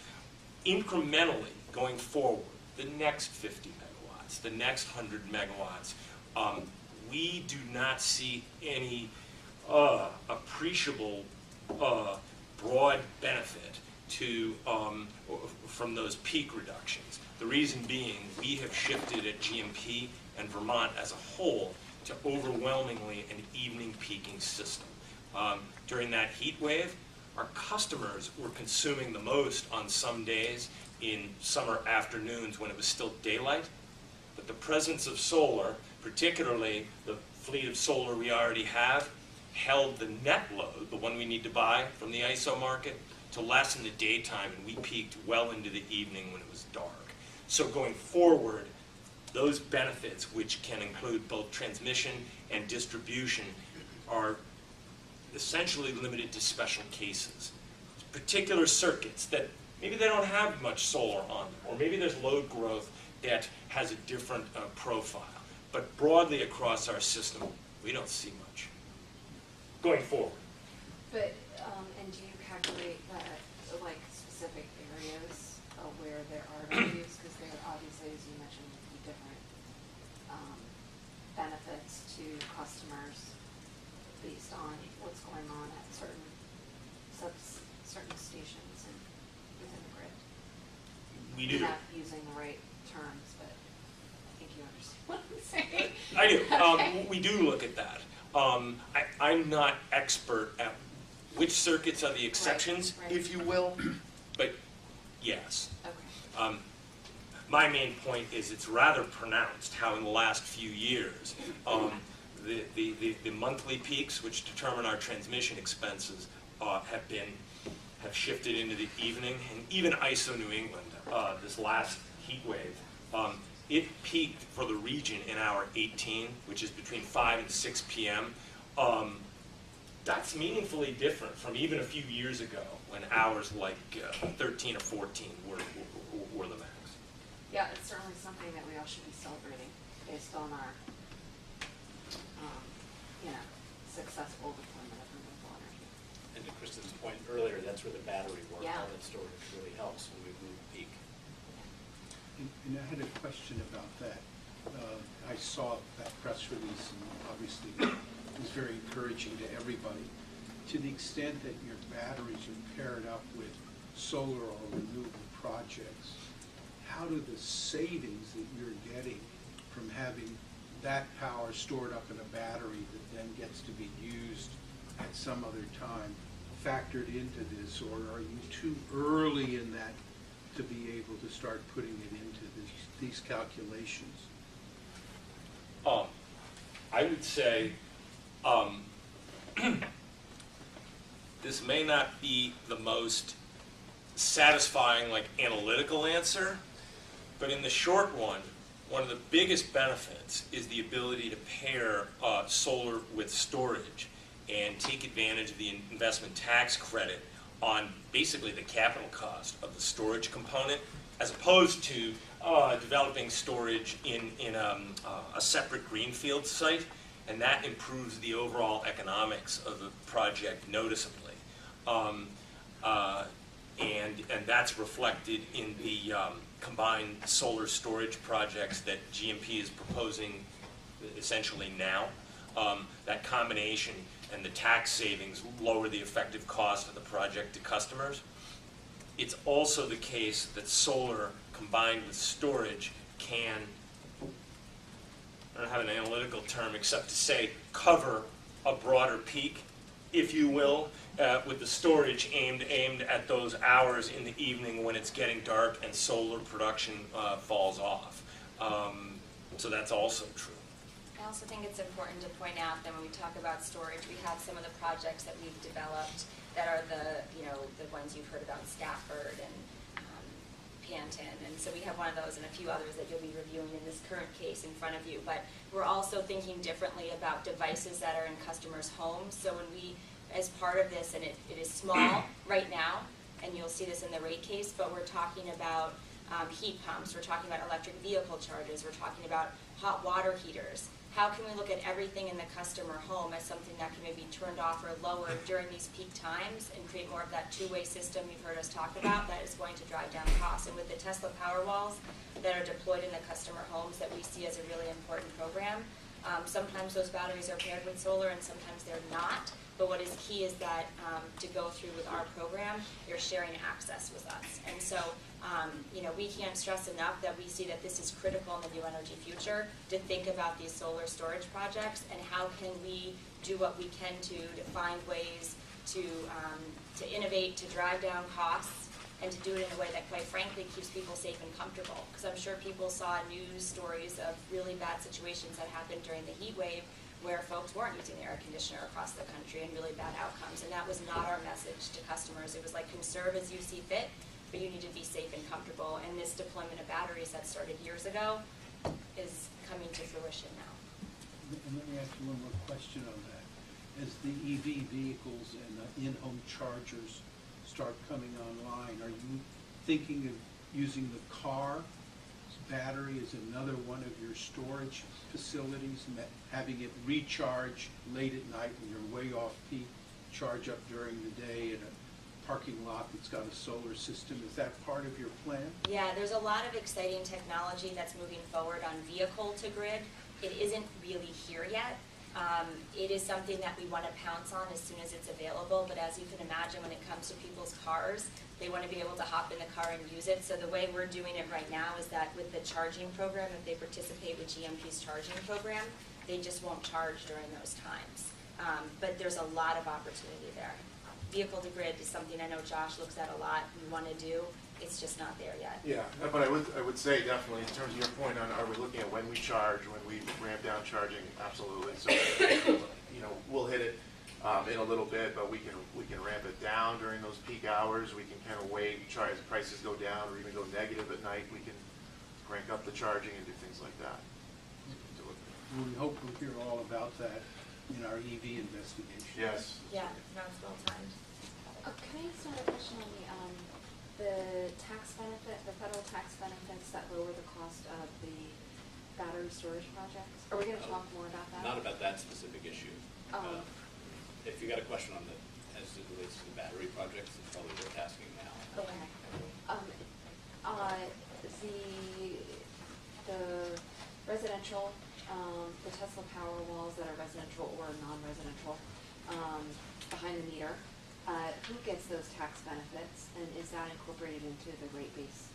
Incrementally, going forward, the next 50 megawatts, the next 100 megawatts, we do not see any appreciable broad benefit from those peak reductions. The reason being, we have shifted at GMP and Vermont as a whole to overwhelmingly an evening peaking system. During that heat wave, our customers were consuming the most on some days in summer afternoons when it was still daylight, but the presence of solar, particularly the fleet of solar we already have, held the net load, the one we need to buy from the ISO market, to less in the daytime, and we peaked well into the evening when it was dark. So going forward, those benefits, which can include both transmission and distribution, are essentially limited to special cases. Particular circuits that maybe they don't have much solar on them, or maybe there's load growth that has a different profile. But broadly across our system, we don't see much going forward. But, and do you calculate like specific areas where there are values? Because there obviously, as you mentioned, would be different benefits to customers based on what's going on at certain stations and within the grid. We do. I'm not using the right terms, but I think you understand what I'm saying. I do. Okay. We do look at that. I'm not expert at which circuits are the exceptions, right. if you will, but yes. Okay. My main point is it's rather pronounced how in the last few years the monthly peaks, which determine our transmission expenses, have shifted into the evening, and even ISO New England, this last heat wave, it peaked for the region in hour 18, which is between 5 and 6 p.m. That's meaningfully different from even a few years ago when hours like 13 or 14 were the max. Yeah, it's certainly something that we all should be celebrating based on our, successful deployment of renewable energy. And to Kristen's point earlier, that's where the battery work, Yeah. all that storage really helps when we move peak. And I had a question about that. I saw that press release, and obviously it was very encouraging to everybody. To the extent that your batteries are paired up with solar or renewable projects, how do the savings that you're getting from having that power stored up in a battery that then gets to be used at some other time factored into this, or are you too early in that to be able to start putting it into these calculations? I would say this may not be the most satisfying, analytical answer, but in the short run, one of the biggest benefits is the ability to pair solar with storage and take advantage of the investment tax credit on basically the capital cost of the storage component, as opposed to developing storage in a separate greenfield site, and that improves the overall economics of the project noticeably. and that's reflected in the combined solar storage projects that GMP is proposing essentially now. That combination and the tax savings lower the effective cost of the project to customers. It's also the case that solar combined with storage can, I don't have an analytical term except to say, cover a broader peak, if you will, with the storage aimed at those hours in the evening when it's getting dark and solar production falls off. So that's also true. I also think it's important to point out that when we talk about storage, we have some of the projects that we've developed that are the ones you've heard about, Stafford and Panton, and so we have one of those and a few others that you'll be reviewing in this current case in front of you. But we're also thinking differently about devices that are in customers' homes. So when we, as part of this, and it is small right now, and you'll see this in the rate case, but we're talking about heat pumps, we're talking about electric vehicle chargers, we're talking about hot water heaters. How can we look at everything in the customer home as something that can maybe be turned off or lowered during these peak times and create more of that two-way system you've heard us talk about that is going to drive down costs? And with the Tesla Powerwalls that are deployed in the customer homes that we see as a really important program, sometimes those batteries are paired with solar and sometimes they're not. But what is key is that to go through with our program, you're sharing access with us. And so, we can't stress enough that we see that this is critical in the new energy future to think about these solar storage projects and how can we do what we can to find ways to innovate, to drive down costs, and to do it in a way that, quite frankly, keeps people safe and comfortable. Because I'm sure people saw news stories of really bad situations that happened during the heat wave where folks weren't using the air conditioner across the country and really bad outcomes. And that was not our message to customers. It was like, conserve as you see fit, but you need to be safe and comfortable. And this deployment of batteries that started years ago is coming to fruition now. And let me ask you one more question on that. As the EV vehicles and the in-home chargers start coming online, are you thinking of using the car battery is another one of your storage facilities, and that having it recharge late at night when you're way off peak, charge up during the day in a parking lot that's got a solar system? Is that part of your plan? Yeah, there's a lot of exciting technology that's moving forward on vehicle to grid. It isn't really here yet. It is something that we want to pounce on as soon as it's available, but as you can imagine, when it comes to people's cars, they want to be able to hop in the car and use it. So the way we're doing it right now is that with the charging program, if they participate with GMP's charging program, they just won't charge during those times. But there's a lot of opportunity there. Vehicle to grid is something I know Josh looks at a lot. We want to do. It's just not there yet. Yeah, but I would say definitely in terms of your point on are we looking at when we charge, when we ramp down charging, absolutely. So we'll hit it in a little bit, but we can ramp it down during those peak hours. We can kind of wait, try as prices go down or even go negative at night. We can crank up the charging and do things like that. We hope we'll hear all about that in our EV investigation. Yes. Yeah, no, it's well timed. Can I ask another question on the tax benefit, the federal tax benefits that lower the cost of the battery storage projects? Are we going to talk more about that? Not about that specific issue. Oh. If you got a question on as it relates to the battery projects, it's probably worth asking now. Okay. The residential, the Tesla Powerwalls that are residential or non-residential, behind the meter, who gets those tax benefits, and is that incorporated into the rate base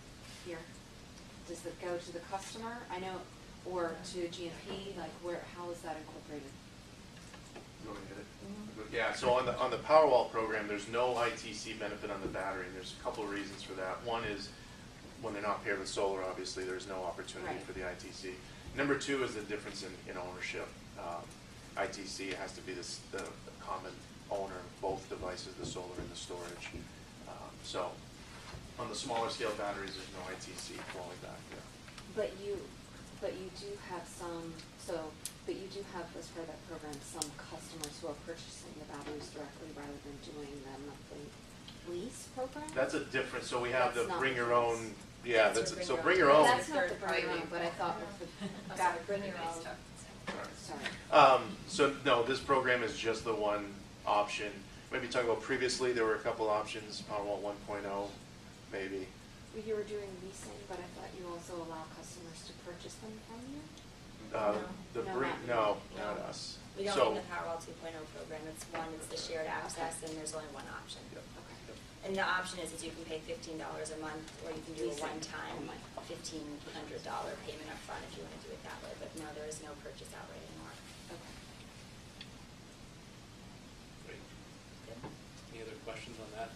here? Does it go to the customer? I know, or to GMP? Like, how is that incorporated? You want me to hit it? Mm-hmm. Yeah. So on the Powerwall program, there's no ITC benefit on the battery, and there's a couple of reasons for that. One is when they're not paired with solar, obviously there's no opportunity for the ITC. Number two is the difference in ownership. ITC has to be the common owner of both devices, the solar and the storage. So on the smaller scale batteries, there's no ITC flowing back there. But you do have but you do have, as part of that program, some customers who are purchasing the batteries directly rather than doing the monthly lease program? That's a different, so we have That's the not bring your the own, lease. yeah, That's that's, your so bring bring your your own. own. That's not the bring your own, but I thought with the Bring your own. Sorry. So no, this program is just the one option. maybe talk about previously, there were a couple options, Powerwall 1.0, maybe. You were doing leasing, but I thought you also allow customers to purchase them from you? No, not us. We don't So- need the Powerwall 2.0 program. It's the shared access, and there's only one option. Yep. Okay. And the option is you can pay $15 a month, or you can do a Leasing. one-time $1,500 payment up front if you want to do it that way. But no, there is no purchase outright anymore. Okay. Great. Good. Any other questions on that?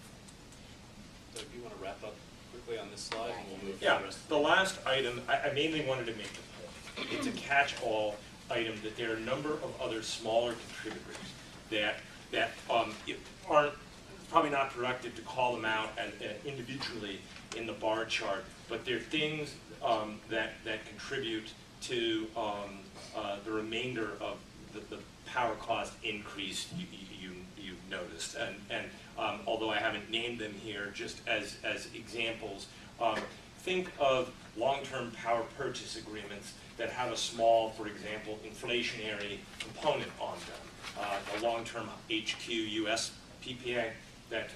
So do you want to wrap up quickly on this slide, and we'll move to Yeah, the rest of the last item, I mainly wanted to make the point. It's a catch-all item that there are a number of other smaller contributors that aren't, probably not productive to call them out as, individually in the bar chart, but they're things that contribute to the remainder of the power cost increase you noticed. And although I haven't named them here, just as examples, think of long-term power purchase agreements that have a small, for example, inflationary component on them. The long-term HQ US PPA that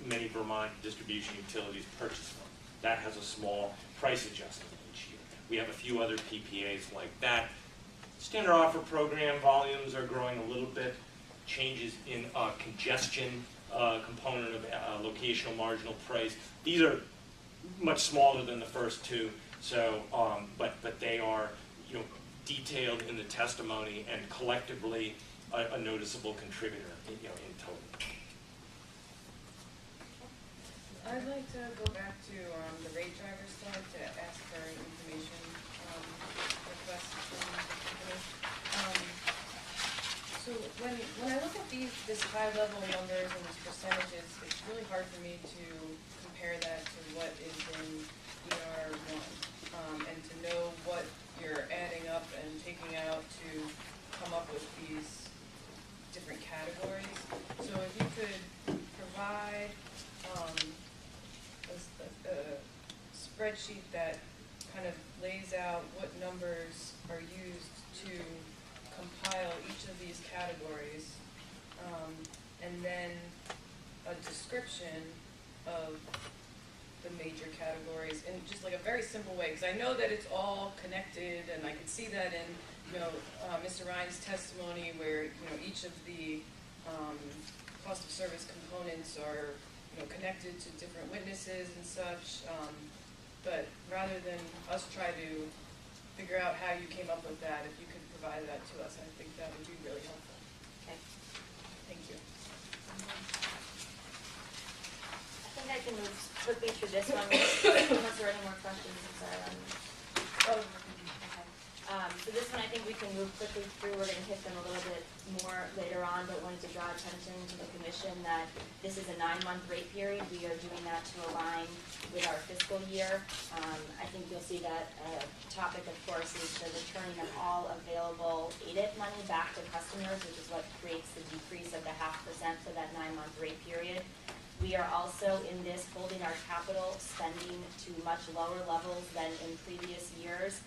many Vermont distribution utilities purchase from. That has a small price adjustment each year. We have a few other PPAs like that. Standard offer program volumes are growing a little bit. Changes in congestion component of locational marginal price. These are much smaller than the first two, so but they are detailed in the testimony and collectively a noticeable contributor in total. I'd like to go back to the rate driver slide to ask for information requests from the company. So when I look at this high level numbers and these percentages, it's really hard for me to compare that to what is in ER1 and to know what you're adding up and taking out to come up with these different categories. So if you could provide a spreadsheet that kind of lays out what numbers are used to compile each of these categories, and then a description of the major categories in just like a very simple way, because I know that it's all connected, and I could see that in Mr. Ryan's testimony where each of the cost of service components are connected to different witnesses and such. But rather than us try to figure out how you came up with that, if you could provide that to us, I think that would be really helpful. Okay. Thank you. I think I can move quickly through this one unless there are any more questions. I'm sorry. Okay. So this one I think we can move quickly through. We're going to hit them a little bit more later on, but wanted to draw attention to the commission that this is a 9-month rate period. We are doing that to align with our fiscal year. I think you'll see that topic, of course, is the returning of all available ADIT money back to customers, which is what creates the decrease of the 0.5% for that 9-month rate period. We are also in this holding our capital spending to much lower levels than in previous years.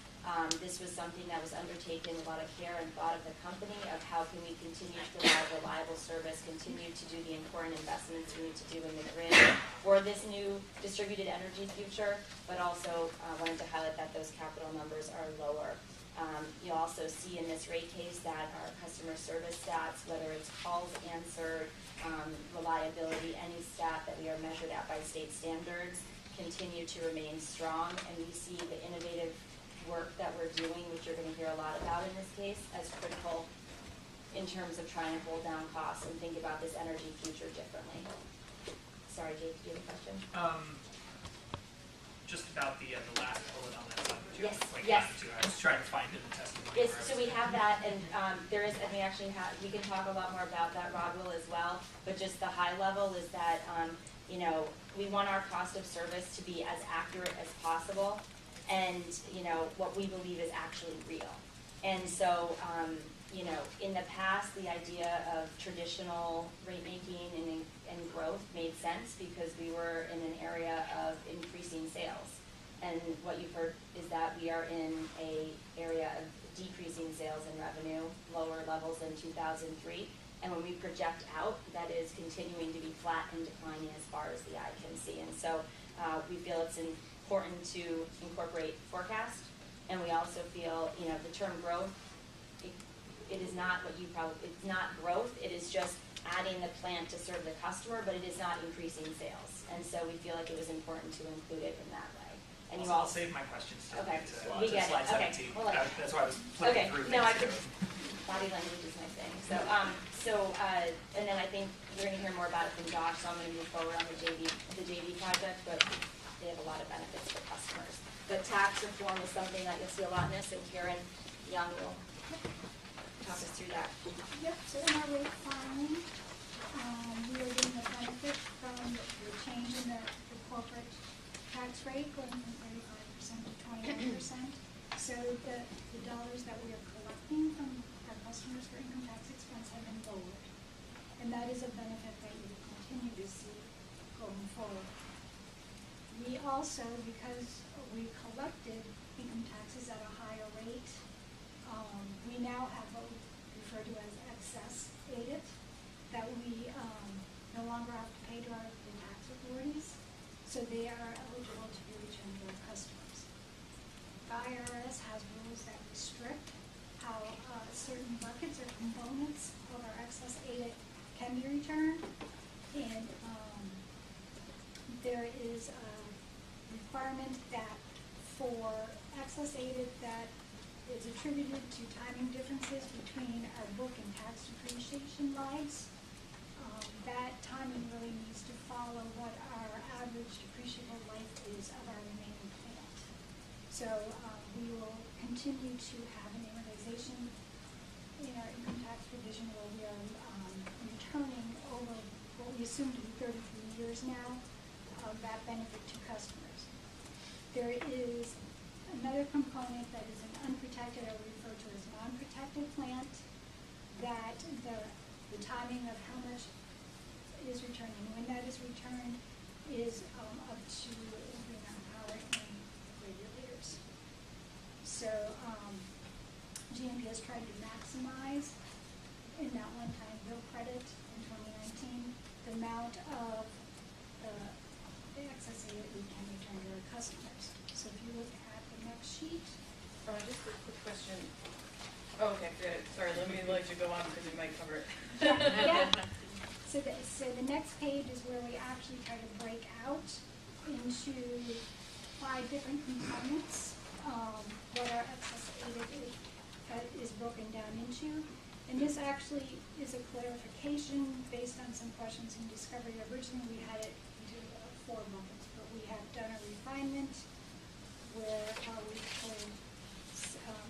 This was something that was undertaken with a lot of care and thought of the company of how can we continue to provide reliable service, continue to do the important investments we need to do in the grid for this new distributed energy future, but also wanted to highlight that those capital numbers are lower. You'll also see in this rate case that our customer service stats, whether it's calls answered, reliability, any stat that we are measured at by state standards, continue to remain strong, and we see the innovative work that we're doing, which you're going to hear a lot about in this case, as critical in terms of trying to hold down costs and think about this energy future differently. Sorry, Jake, do you have a question? Just about the last bullet on that side, would you Yes, like yes. to? I was trying to find it in the testimony. Yes, so we have that, and there is, and we actually have, we can talk a lot more about that, Rob will as well, but just the high level is that, we want our cost of service to be as accurate as possible, and, what we believe is actually real. And so, in the past, the idea of traditional rate making and growth made sense because we were in an area of increasing sales. And what you've heard is that we are in an area of decreasing sales and revenue, lower levels than 2003. And when we project out, that is continuing to be flat and declining as far as the eye can see. And so we feel it's important to incorporate forecast. And we also feel, you know, the term growth, it is not what you probably, it's not growth, it is just adding the plant to serve the customer, but it is not increasing sales. And so we feel like it was important to include it in that way. And you I'll all save my questions to, okay, to, we to get slide it. Okay, 17. hold on. That's why I was flipping Okay, through no, I things. could, body language is my thing. So, and then I think you're gonna hear more about it from Josh, so I'm gonna move forward on the JV project, but they have a lot of benefits for customers. But tax reform is something that you'll see a lot in this, and Karen Young will talk us through that. Yep, so in our rate filing, we are getting a benefit from the change in the corporate tax rate going from 35% to 21%. So the dollars that we are collecting from our customers for income tax expense have been lowered. And that is a benefit that you will continue to see going forward. We also, because we collected income taxes at a higher rate, we now have what we refer to as excess aided that we no longer have to pay to our tax authorities, so they are eligible to be returned to our customers. The IRS has rules that restrict how certain buckets or components of our excess aided can be returned, and there is a requirement that for excess aided that is attributed to timing differences between our book and tax depreciation lags. That timing really needs to follow what our average depreciable life is of our remaining plant. So we will continue to have an amortization in our income tax provision where we are returning over what we assume to be 33 years now of that benefit to customers. There is another component that is an unprotected, or referred to as non-protected plant, that the timing of how much is returned and when that is returned is up to Green Power and regulators. So GMP has tried to maximize in that one-time bill credit in 2019 the amount of the excess aid that we can return to our customers. So if you look at the next sheet. Just a quick question. Oh, okay, good. Sorry, let me let you go on because you might cover it. Yeah. So the next page is where we actually try to break out into 5 different components what our excess aided is broken down into. And this actually is a clarification based on some questions in Discovery. Originally we had it into 4 buckets, but we have done a refinement where we pulled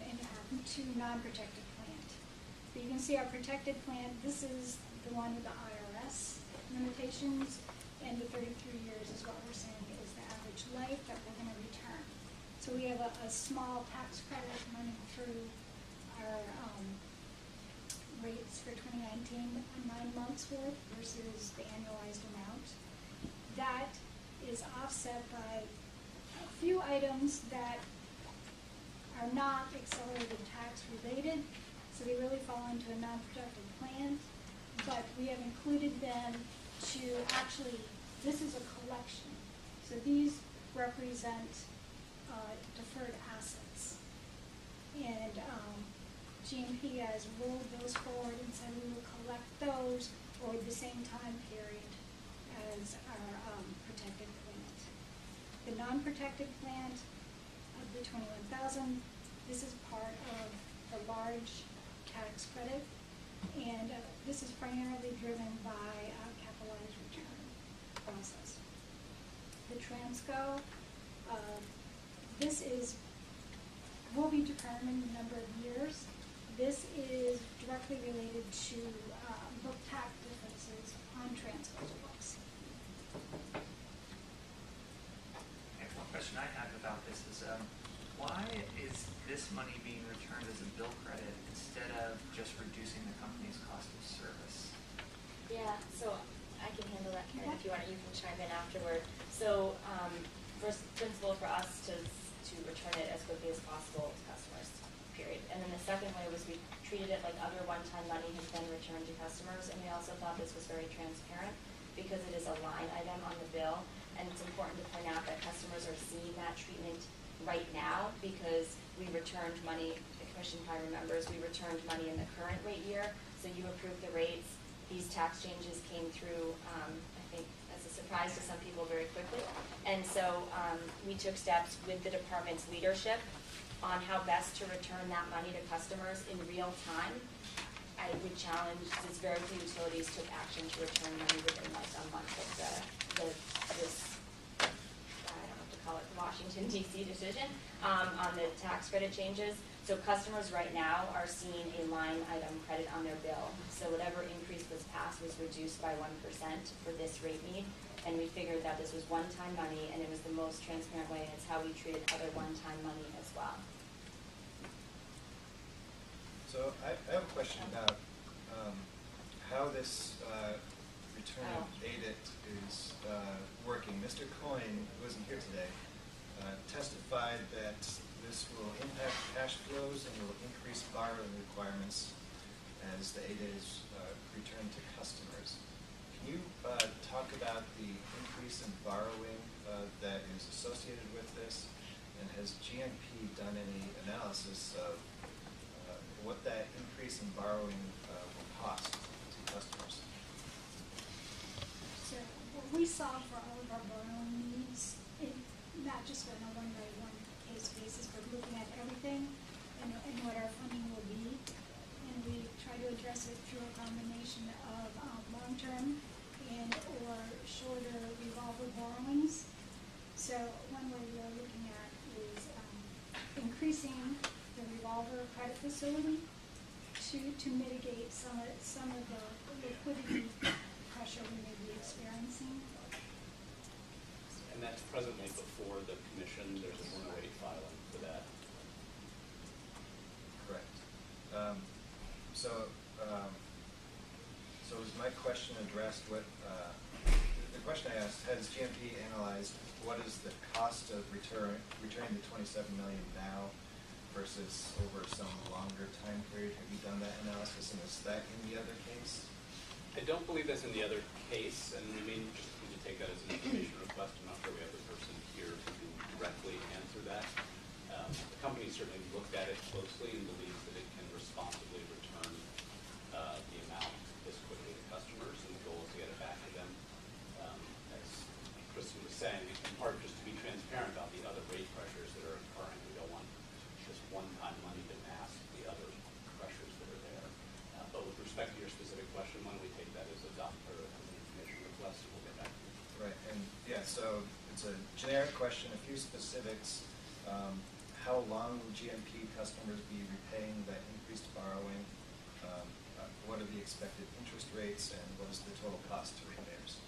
and have 2 non-protected plant. So you can see our protected plant, this is the one with the IRS limitations, and the 33 years is what we're saying is the average life that we're going to return. So we have a small tax credit running through our rates for 2019, 9 months worth versus the annualized amount. That is offset by a few items that are not accelerated tax related, so they really fall into a non-productive plan, but we have included them to actually, this is a collection. So these represent deferred assets. And GMP has rolled those forward and said we will collect those over the same time period as our protected plant. The non-protected plant of the 21,000, this is part of the large tax credit, and this is primarily driven by a capitalized return process. The Transco, this will be determined in a number of years. This is directly related to book tax differences on Transco's books. One question I have about this is, why is this money being returned as a bill credit instead of just reducing the company's cost of service? Yeah, so I can handle that, Karen, if you want, you can chime in afterward. So, first principle for us to return it as quickly as possible to customers, period. And then the second way was we treated it like other one-time money has been returned to customers, and we also thought this was very transparent because it is a line item on the bill, and it's important to point out that customers are seeing that treatment right now because we returned money, the commission probably remembers, we returned money in the current rate year, so you approved the rates. These tax changes came through, I think, as a surprise to some people very quickly. And so we took steps with the department's leadership on how best to return that money to customers in real time. I would challenge, since very few utilities took action to return money within like a month of this, I don't know what to call it, Washington DC decision on the tax credit changes. So customers right now are seeing a line item credit on their bill. So whatever increase was passed was reduced by 1% for this rate need. And we figured that this was one-time money and it was the most transparent way, and it's how we treated other one-time money as well. So I have a question about how this return of ADIT is working. Mr. Coyne, who isn't here today, testified that this will impact cash flows and will increase borrowing requirements as the ADIT is returned to customers. Can you talk about the increase in borrowing that is associated with this? And has GMP done any analysis of what that increase in borrowing will cost to customers? So what we solve for all of our borrowing needs, not just on a one-by-one case basis, but looking at everything and what our funding will be. And we try to address it through a combination of long-term and or shorter revolver borrowings. So one way we are looking at is increasing the revolver credit facility to mitigate some of the liquidity pressure we may be experiencing. And that's presently before the commission. There's a 108 filing for that. Correct. So is my question addressed? The question I asked, has GMP analyzed what is the cost of returning the $27 million now versus over some longer time period? Have you done that analysis, and is that in the other case? I don't believe that's in the other case, and we may just need to take that as an information request. I'm not sure we have the person here who can directly answer that. The company certainly looked at it closely and believes that it can responsibly return the amount this quickly to customers, and the goal is to get it back to them. As Kristen was saying, in part just to be transparent about the other rate pressures that are occurring. We don't want just one-time money to mask the other pressures that are there. But with respect to your specific question, why don't we take that as an information request, and we'll get back to you. Right, and yeah, so it's a generic question, a few specifics. How long will GMP customers be repaying that increased borrowing? What are the expected interest rates, and what is the total cost to ratepayers?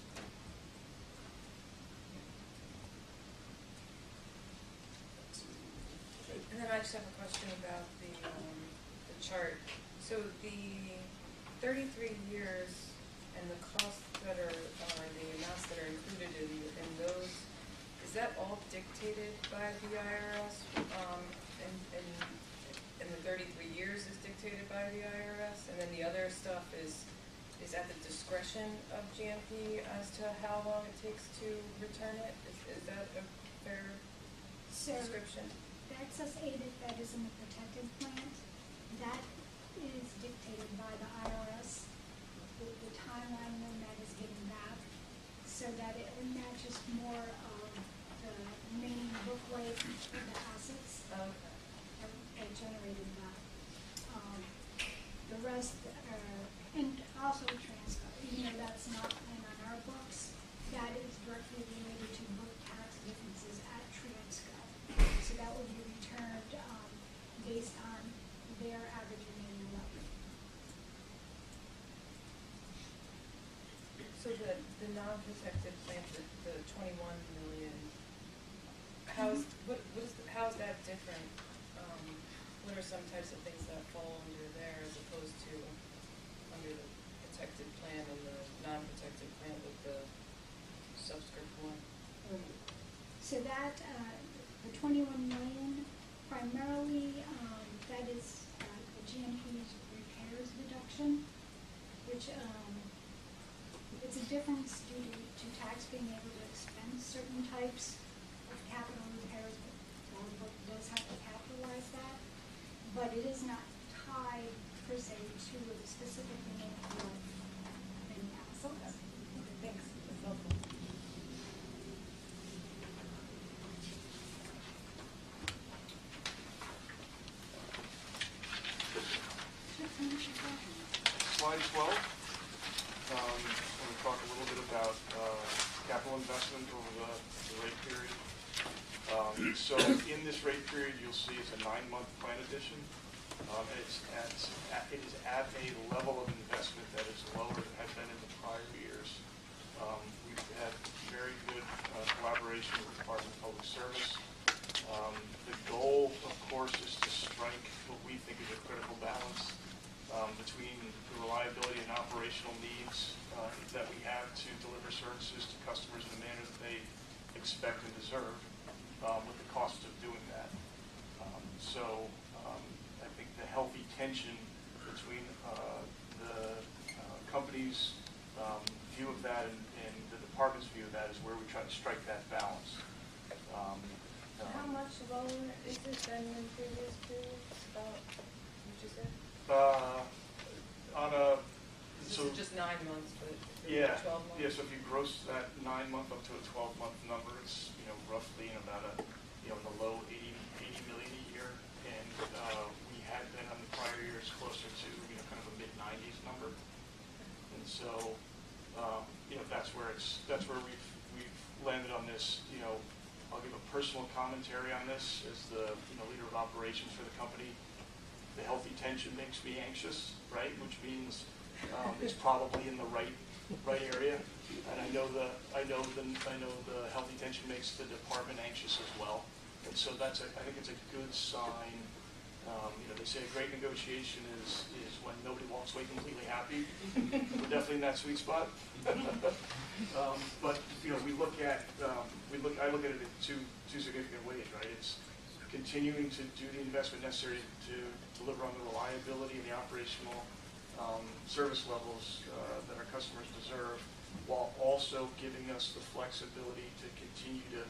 And then I just have a question about the chart. So the 33 years and the costs that are, the amounts that are included in those, is that all dictated by the IRS? And the 33 years is dictated by the IRS, and then the other stuff is at the discretion of GMP as to how long it takes to return it? Is that a fair description? The excess ADIT that is in the protected plant, that is dictated by the IRS, the timeline when that is given back, so that it matches more of the remaining book weight of the assets that generated that. The rest are, and also transfer, even though that's not planned on our books, that is directly related to book tax differences at Transco. So that will be returned based on their average remaining level. So the non-protected plant, the 21 million, how's that different? What are some types of things that fall under there as opposed to under the protected plan and the non-protected plan with the subscript one? So that, the 21 million, primarily, that is the GMP's deduction, which, it's a difference due to tax being able to expense certain types of capital repairs, but Board does have to capitalize that. But it is not tied per se to a specific name of any assets. Thanks, that's helpful. Slide 12, I want to talk a little bit about capital investment over the rate period. So in this rate period, you'll see it's a 9-month plan addition. It is at a level of investment that is lower than had been in the prior years. We've had very good collaboration with the Department of Public Service. The goal, of course, is to strike what we think is a critical balance between the reliability and operational needs that we have to deliver services to customers in a manner that they expect and deserve, with the cost of doing that. I think the healthy tension between the company's view of that and the department's view of that is where we try to strike that balance. How much lower is this than in previous periods? Would you say? This is just 9 months, but Yeah, 12 months? yeah. So if you gross that 9-month up to a 12-month number, it's roughly in about in the low 80 million a year, and we had been on the prior years closer to kind of a mid-90s number, and so that's where we've landed on this. I'll give a personal commentary on this as the leader of operations for the company. The healthy tension makes me anxious, right? Which means it's probably in the right area, and I know the healthy tension makes the department anxious as well, and so I think it's a good sign. They say a great negotiation is when nobody walks away completely happy. We're definitely in that sweet spot. But we look at I look at it in two significant ways, right? It's continuing to do the investment necessary to deliver on the reliability and the operational service levels that our customers deserve, while also giving us the flexibility to continue to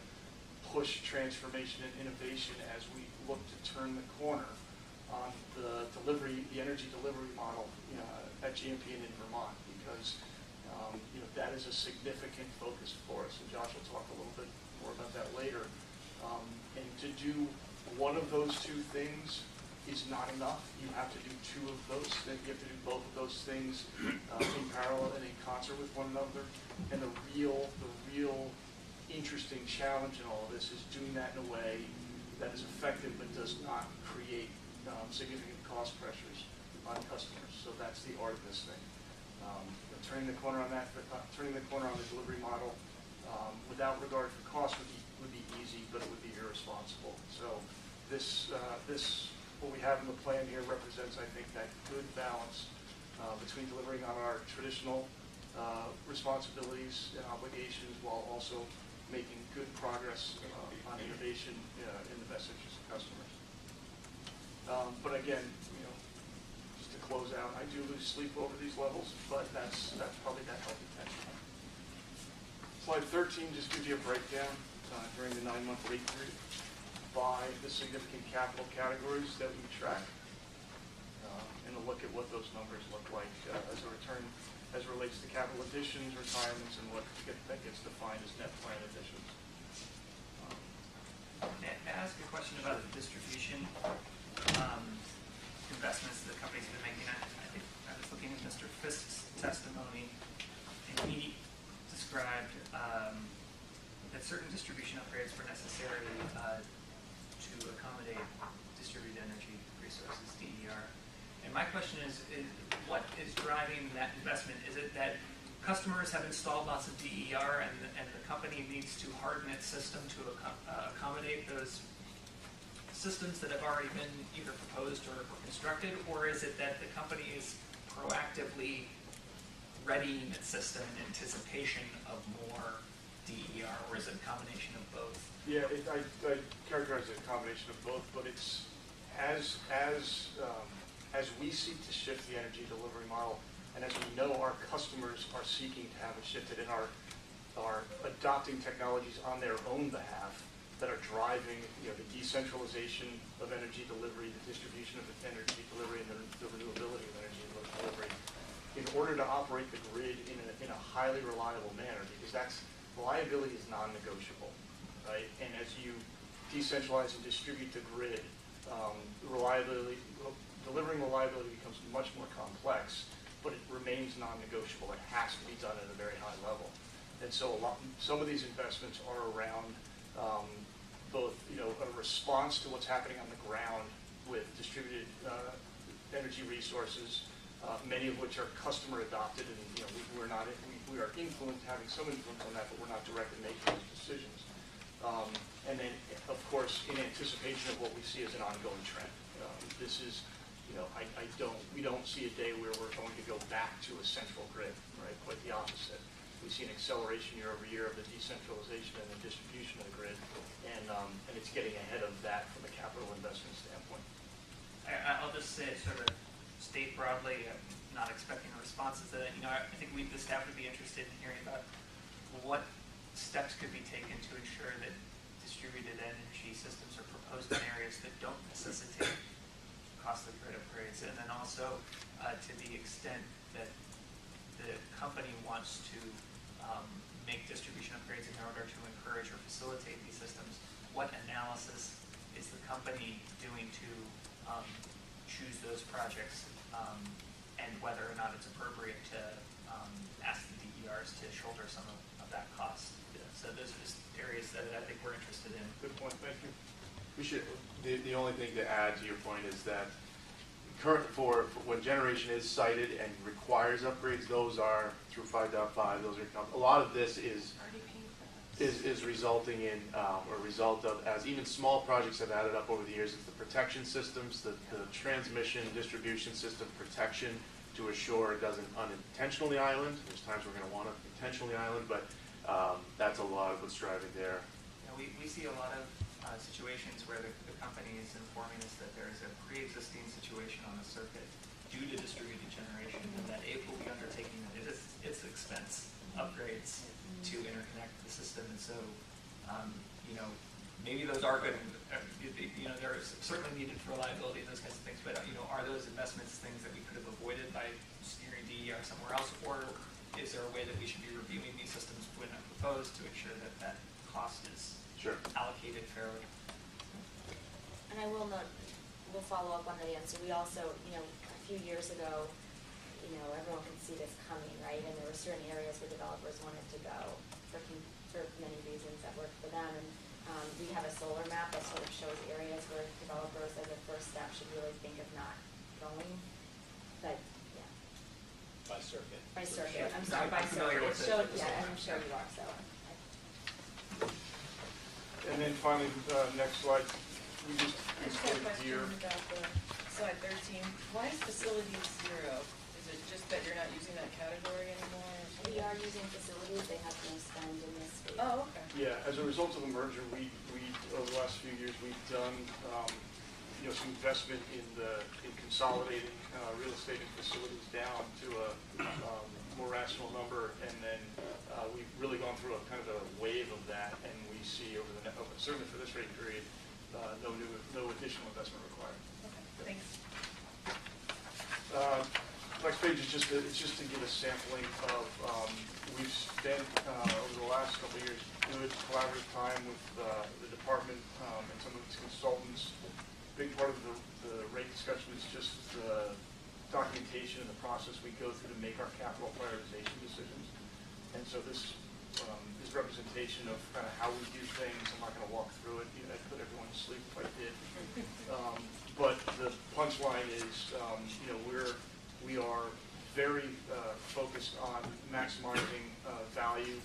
push transformation and innovation as we look to turn the corner on the energy delivery model at GMP and in Vermont, because that is a significant focus for us, and Josh will talk a little bit more about that later. And to do one of those two things is not enough. You have to do two of those things. You have to do both of those things in parallel and in concert with one another. And the real interesting challenge in all of this is doing that in a way that is effective but does not create significant cost pressures on customers. So that's the art of this thing. Turning the corner on that, turning the corner on the delivery model without regard for cost would be easy, but it would be irresponsible. So this what we have in the plan here represents, I think, that good balance between delivering on our traditional responsibilities and obligations while also making good progress on innovation in the best interest of customers. But again, just to close out, I do lose sleep over these levels, but that's probably that healthy tension. Slide 13 just gives you a breakdown during the 9-month rate period by the significant capital categories that we track, and a look at what those numbers look like as a return as it relates to capital additions, retirements, and what that gets defined as net plan additions. May I ask a question about the distribution investments the company's been making? I think I was looking at Mr. Fisk's testimony, and he described that certain distribution upgrades were necessary to accommodate distributed energy resources, DER. And my question is what is driving that investment? Is it that customers have installed lots of DER and the company needs to harden its system to accommodate those systems that have already been either proposed or constructed? Or is it that the company is proactively readying its system in anticipation of more DER, or is it a combination of both? Yeah, I characterize it as a combination of both, but it's as as we seek to shift the energy delivery model, and as we know our customers are seeking to have it shifted and are adopting technologies on their own behalf that are driving, the decentralization of energy delivery, the distribution of energy delivery, and the renewability of energy delivery, in order to operate the grid in a highly reliable manner, because reliability is non-negotiable, right? And as you decentralize and distribute the grid, delivering reliability becomes much more complex, but it remains non-negotiable. It has to be done at a very high level. And so some of these investments are around both, a response to what's happening on the ground with distributed energy resources, many of which are customer adopted, and we are having some influence on that, but we're not directly making those decisions. And then, of course, in anticipation of what we see as an ongoing trend, this is, we don't see a day where we're going to go back to a central grid, right? Quite the opposite. We see an acceleration year over year of the decentralization and the distribution of the grid, and it's getting ahead of that from a capital investment standpoint. I'll just say, sort of state broadly, I'm not expecting responses to that. I think the staff would be interested in hearing about what steps could be taken to ensure that distributed energy systems are proposed in areas that don't necessitate costly grid upgrades, and then also to the extent that the company wants to make distribution upgrades in order to encourage or facilitate these systems, what analysis is the company doing to choose those projects, and whether or not it's appropriate to ask the DERs to shoulder some of that cost. Yeah. So those are just areas that I think we're interested in. Good point. Thank you. We should. The only thing to add to your point is that for when generation is sited and requires upgrades, those are through 5.5. Those are a lot of this is resulting in or a result of, as even small projects have added up over the years, it's the protection systems, the transmission distribution system protection to assure it doesn't unintentionally island. There's times we're going to want to intentionally island, but that's a lot of what's driving there. We see a lot of situations where the company is informing us that there is a pre-existing situation on the circuit due to distributed generation, and that it will be undertaking at its expense upgrades to interconnect the system. And so, maybe those are good. They're certainly needed for reliability and those kinds of things. But are those investments things that we could have avoided by steering DER somewhere else, or is there a way that we should be reviewing these systems when proposed to ensure that that cost is allocated fairly? And I will note, we'll follow up on the answer. We also, a few years ago, everyone could see this coming, right? And there were certain areas where developers wanted to go for many reasons that worked for them. And we have a solar map that sort of shows areas where developers, as a first step, should really think of not going. But yeah. By circuit. By circuit. I'm sorry, by circuit. It showed, and I'm sure you are. So. And then finally, next slide. We just had a question about the slide 13. Why is facilities 0? Is it just that you're not using that category anymore? We are using facilities. They have no spend in this space. Oh, okay. Yeah, as a result of the merger, we over the last few years, we've done some investment in consolidating real estate and facilities down to a more rational number, and then we've really gone through a kind of a wave of that, and we see certainly for this rate period, no additional investment required. Okay, thanks. Next page is just to give a sampling of we've spent over the last couple of years good collaborative time with the department and some of its consultants. A big part of the rate discussion is just the documentation and the process we go through to make our capital prioritization decisions. And so this is representation of kind of how we do things. I'm not going to walk through it. I'd put everyone to sleep if I did. But the punchline is, we are very focused on maximizing value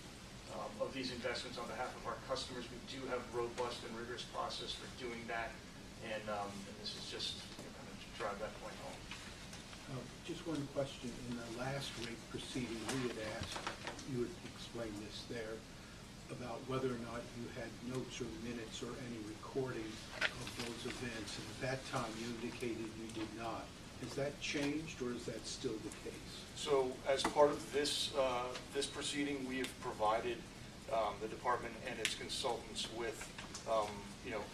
of these investments on behalf of our customers. We do have robust and rigorous process for doing that, and this is just kind of to drive that point home. Just one question. In the last rate proceeding, we had asked, you had explained this there, about whether or not you had notes or minutes or any recording of those events. And at that time, you indicated you did not. Has that changed, or is that still the case? So as part of this, this proceeding, we have provided the department and its consultants with,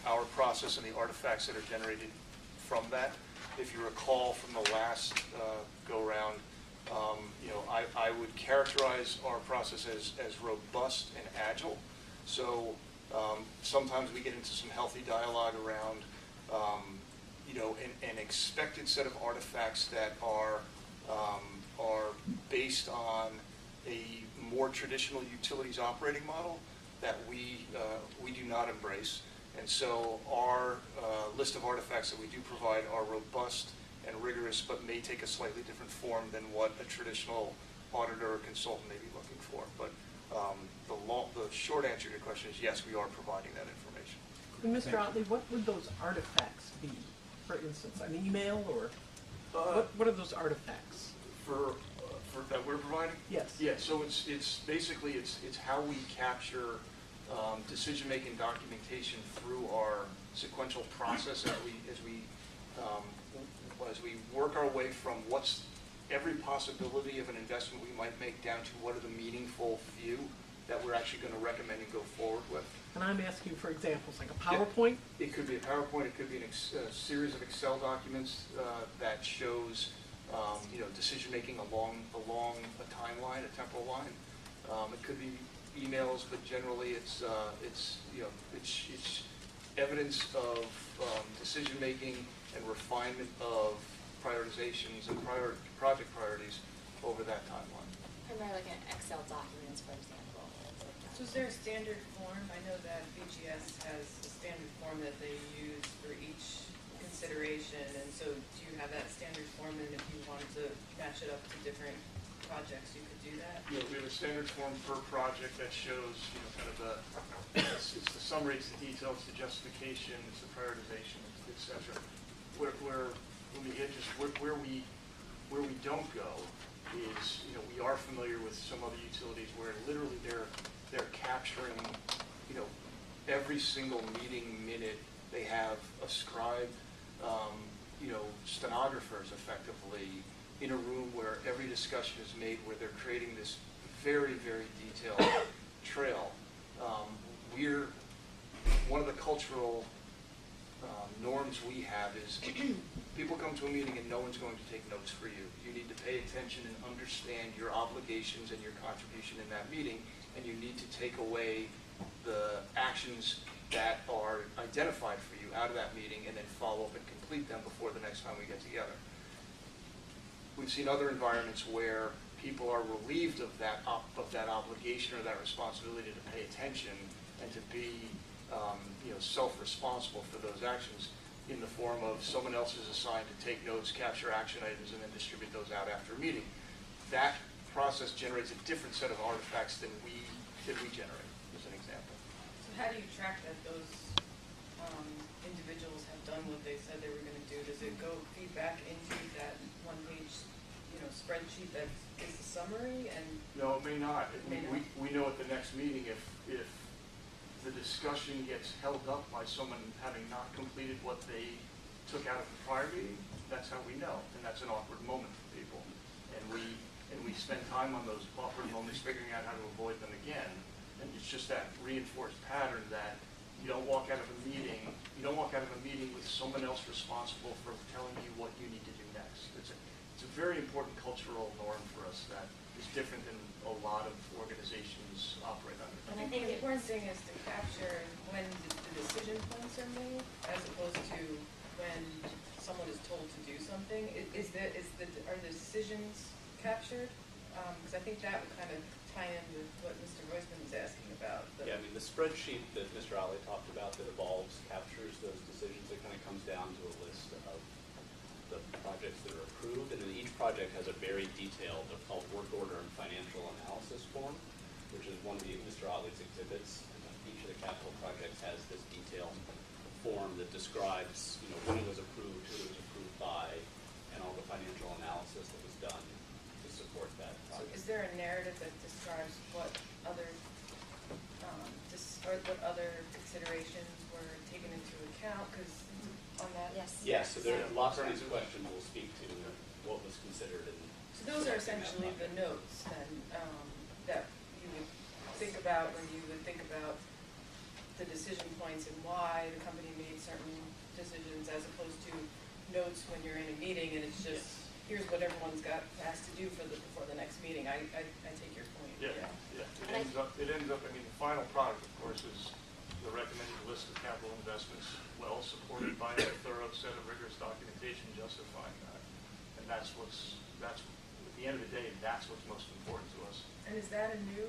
our process and the artifacts that are generated from that. If you recall from the last go-round, I would characterize our process as robust and agile. So sometimes we get into some healthy dialogue around, an expected set of artifacts that are based on a more traditional utilities operating model that we do not embrace. And so our list of artifacts that we do provide are robust and rigorous, but may take a slightly different form than what a traditional auditor or consultant may be looking for. But the short answer to your question is yes, we are providing that information. And Mr. Otley, what would those artifacts be? For instance, an email or what are those artifacts? For that we're providing? Yes. Yeah. So it's basically it's how we capture decision-making documentation through our sequential process as we work our way from what's every possibility of an investment we might make down to what are the meaningful few that we're actually going to recommend and go forward with. And I'm asking for examples, like a PowerPoint? It could be a PowerPoint. It could be a series of Excel documents that shows, decision-making along a timeline, a temporal line. It could be emails, but generally it's evidence of decision-making and refinement of prioritizations and project priorities over that timeline. Primarily like an Excel documents, for example. So is there a standard form? I know that BGS has a standard form that they use for each consideration, and so do you have that standard form, and if you wanted to match it up to different projects, you could do that? Yeah, we have a standard form per project that shows, kind of it's the summary, it's the detail, it's the justification, it's the prioritization, et cetera. Where when we get just where we don't go is, we are familiar with some other utilities where literally they're capturing, every single meeting minute. They have ascribed, stenographers effectively in a room where every discussion is made, where they're creating this very, very detailed trail. We're one of the cultural norms we have is people come to a meeting and no one's going to take notes for you. You need to pay attention and understand your obligations and your contribution in that meeting, and you need to take away the actions that are identified for you out of that meeting and then follow up and complete them before the next time we get together. We've seen other environments where people are relieved of that obligation or that responsibility to pay attention and to be self-responsible for those actions in the form of someone else is assigned to take notes, capture action items, and then distribute those out after a meeting. That process generates a different set of artifacts than we generate, as an example. So how do you track that those individuals have done what they said they were going to do? Does it go feedback into that one-page, spreadsheet that is the summary? And no, it may not. May not. We know at the next meeting if the discussion gets held up by someone having not completed what they took out of the prior meeting, that's how we know, and that's an awkward moment for people. And we spend time on those awkward moments figuring out how to avoid them again. And it's just that reinforced pattern that you don't walk out of a meeting with someone else responsible for telling you what you need to do next. It's a very important cultural norm for us that is different than a lot of organizations operate under. I think the important thing is to capture when the decision points are made, as opposed to when someone is told to do something. Are the decisions captured? Because I think that would kind of tie in with what Mr. Roisman was asking about. Yeah, the spreadsheet that Mr. Ali talked about that evolves captures those decisions. It kind of comes down to a list of the projects that are approved, and then each project has a very detailed, they're called work order and financial analysis form, which is one of Mr. Ali's exhibits. And each of the capital projects has this detailed form that describes, when it was approved, who it was approved by, and all the financial analysis that was done to support that project. So is there a narrative that describes what other considerations were taken into account? Because on that. Yes. Yeah, so there, lots of these questions will speak to what was considered in. So those are essentially the notes then, that you would think about when you would think about the decision points and why the company made certain decisions, as opposed to notes when you're in a meeting and it's just, here's what everyone's has to do before the next meeting. I take your point. Yeah. It ends up, I mean, the final product, of course, is the recommended list of capital investments, well supported by a thorough set of rigorous documentation justifying that. And at the end of the day, that's what's most important to us. And is that a new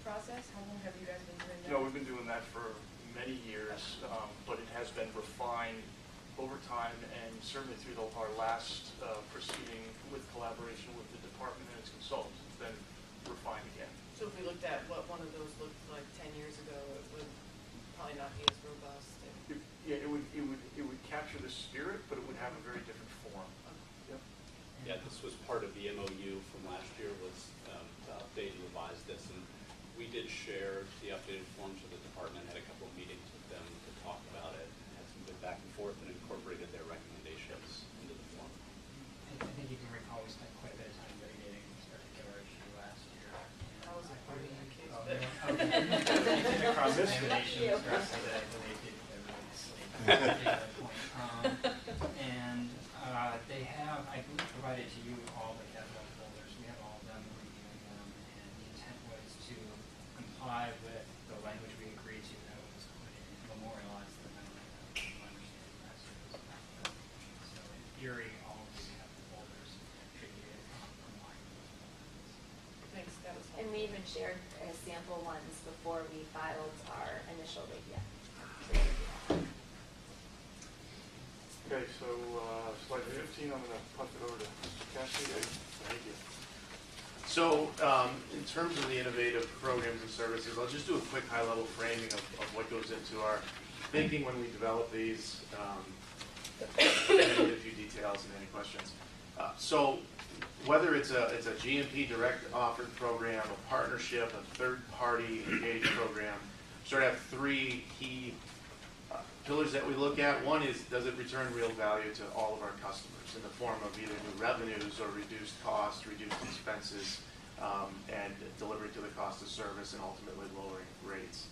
process? How long have you guys been doing that? No, we've been doing that for many years, but it has been refined over time, and certainly through our last proceeding with collaboration with the department and its consultants, it's been refined again. So if we looked at what one of those looked like 10 years ago, it would probably not be as robust. Yeah, it would capture the spirit, but it would have a very different form. Yep. Yeah, this was part of the MOU from last year, was to update and revise this, and we did share the updated forms with the department, had a couple of meetings with them to talk about it, and had some good back and forth, and incorporated their recommendations into the form. I think you can recall we spent quite a bit of time litigating this particular issue last year. I was a part of that case, Oh, but. okay. Cross-examinations, the rest of the did everybody sleep at that particular point. And they have, I believe, provided to you all the capital folders. We have all of them reviewing them, and the intent was to comply with the language we agreed to that was put in, memorialize the amendment that my understanding last year was about. So in theory, all of these capital folders should be compliant with those amendments. Thanks, that was helpful. And we even shared sample ones before we filed our initial rate. Yeah. Okay, so slide 15, I'm going to punt it over to Mr. Cassidy. Thank you. So in terms of the innovative programs and services, I'll just do a quick high-level framing of what goes into our thinking when we develop these, and a few details and any questions. So whether it's a GMP direct offered program, a partnership, a third-party engaged program, sort of have three key pillars that we look at. One is, does it return real value to all of our customers in the form of either new revenues or reduced costs, reduced expenses, and delivery to the cost of service and ultimately lowering rates.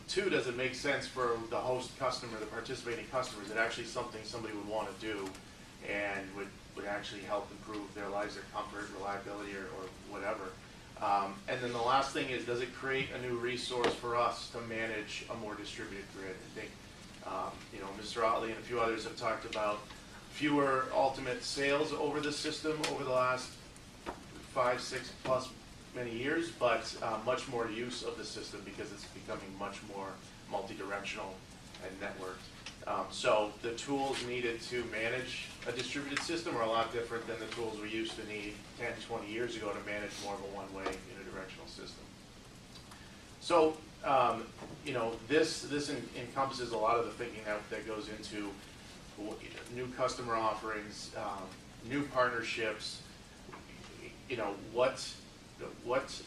Two, does it make sense for the host customer, the participating customer? Is it actually something somebody would want to do and would actually help improve their lives, their comfort, reliability, or whatever? And then the last thing is, does it create a new resource for us to manage a more distributed grid? I think Mr. Otley and a few others have talked about fewer ultimate sales over the system over the last 5, 6 plus many years, but much more use of the system because it's becoming much more multi-directional and networked. So the tools needed to manage a distributed system are a lot different than the tools we used to need 10, 20 years ago to manage more of a one-way unidirectional system. So this encompasses a lot of the thinking that goes into new customer offerings, new partnerships. What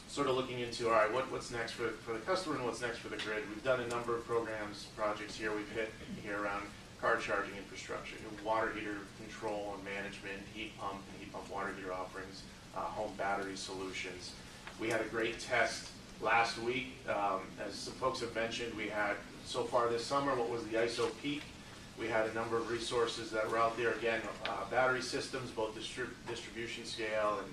sort of looking into, all right, what's next for the customer and what's next for the grid. We've done a number of programs, projects here. We've hit here around car charging infrastructure, new water heater control and management, heat pump water heater offerings, home battery solutions. We had a great test last week. As some folks have mentioned, we had, so far this summer, what was the ISO peak. We had a number of resources that were out there. Again, battery systems, both distribution scale and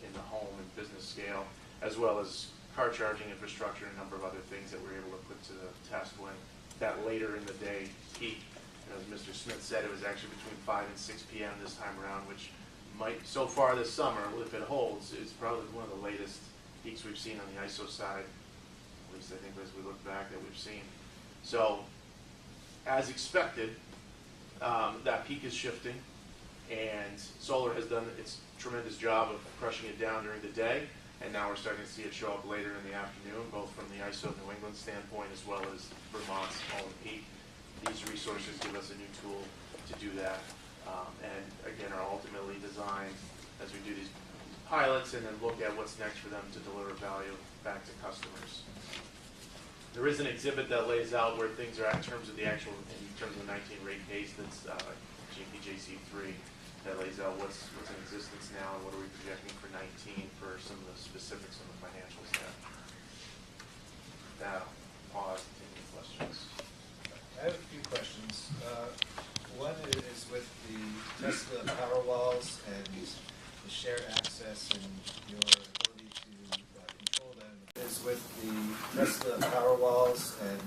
in the home and business scale, as well as car charging infrastructure and a number of other things that we were able to put to the test when that later in the day peak. As Mr. Smith said, it was actually between 5 and 6 p.m. this time around, which might, so far this summer, if it holds, is probably one of the latest peaks we've seen on the ISO side, at least I think as we look back that we've seen. So, as expected, that peak is shifting, and solar has done its tremendous job of crushing it down during the day, and now we're starting to see it show up later in the afternoon, both from the ISO New England standpoint as well as Vermont's own peak. These resources give us a new tool to do that, and again are ultimately designed as we do these pilots and then look at what's next for them to deliver value back to customers. There is an exhibit that lays out where things are at in terms of the actual, in terms of the 19 rate case that's GMPJC3, that lays out what's in existence now and what are we projecting for 19 for some of the specifics on the financials there. Now, pause, take any questions. I have a few questions. One is with the Tesla Powerwalls and the shared access and your ability to control them. Is with the Tesla Powerwalls and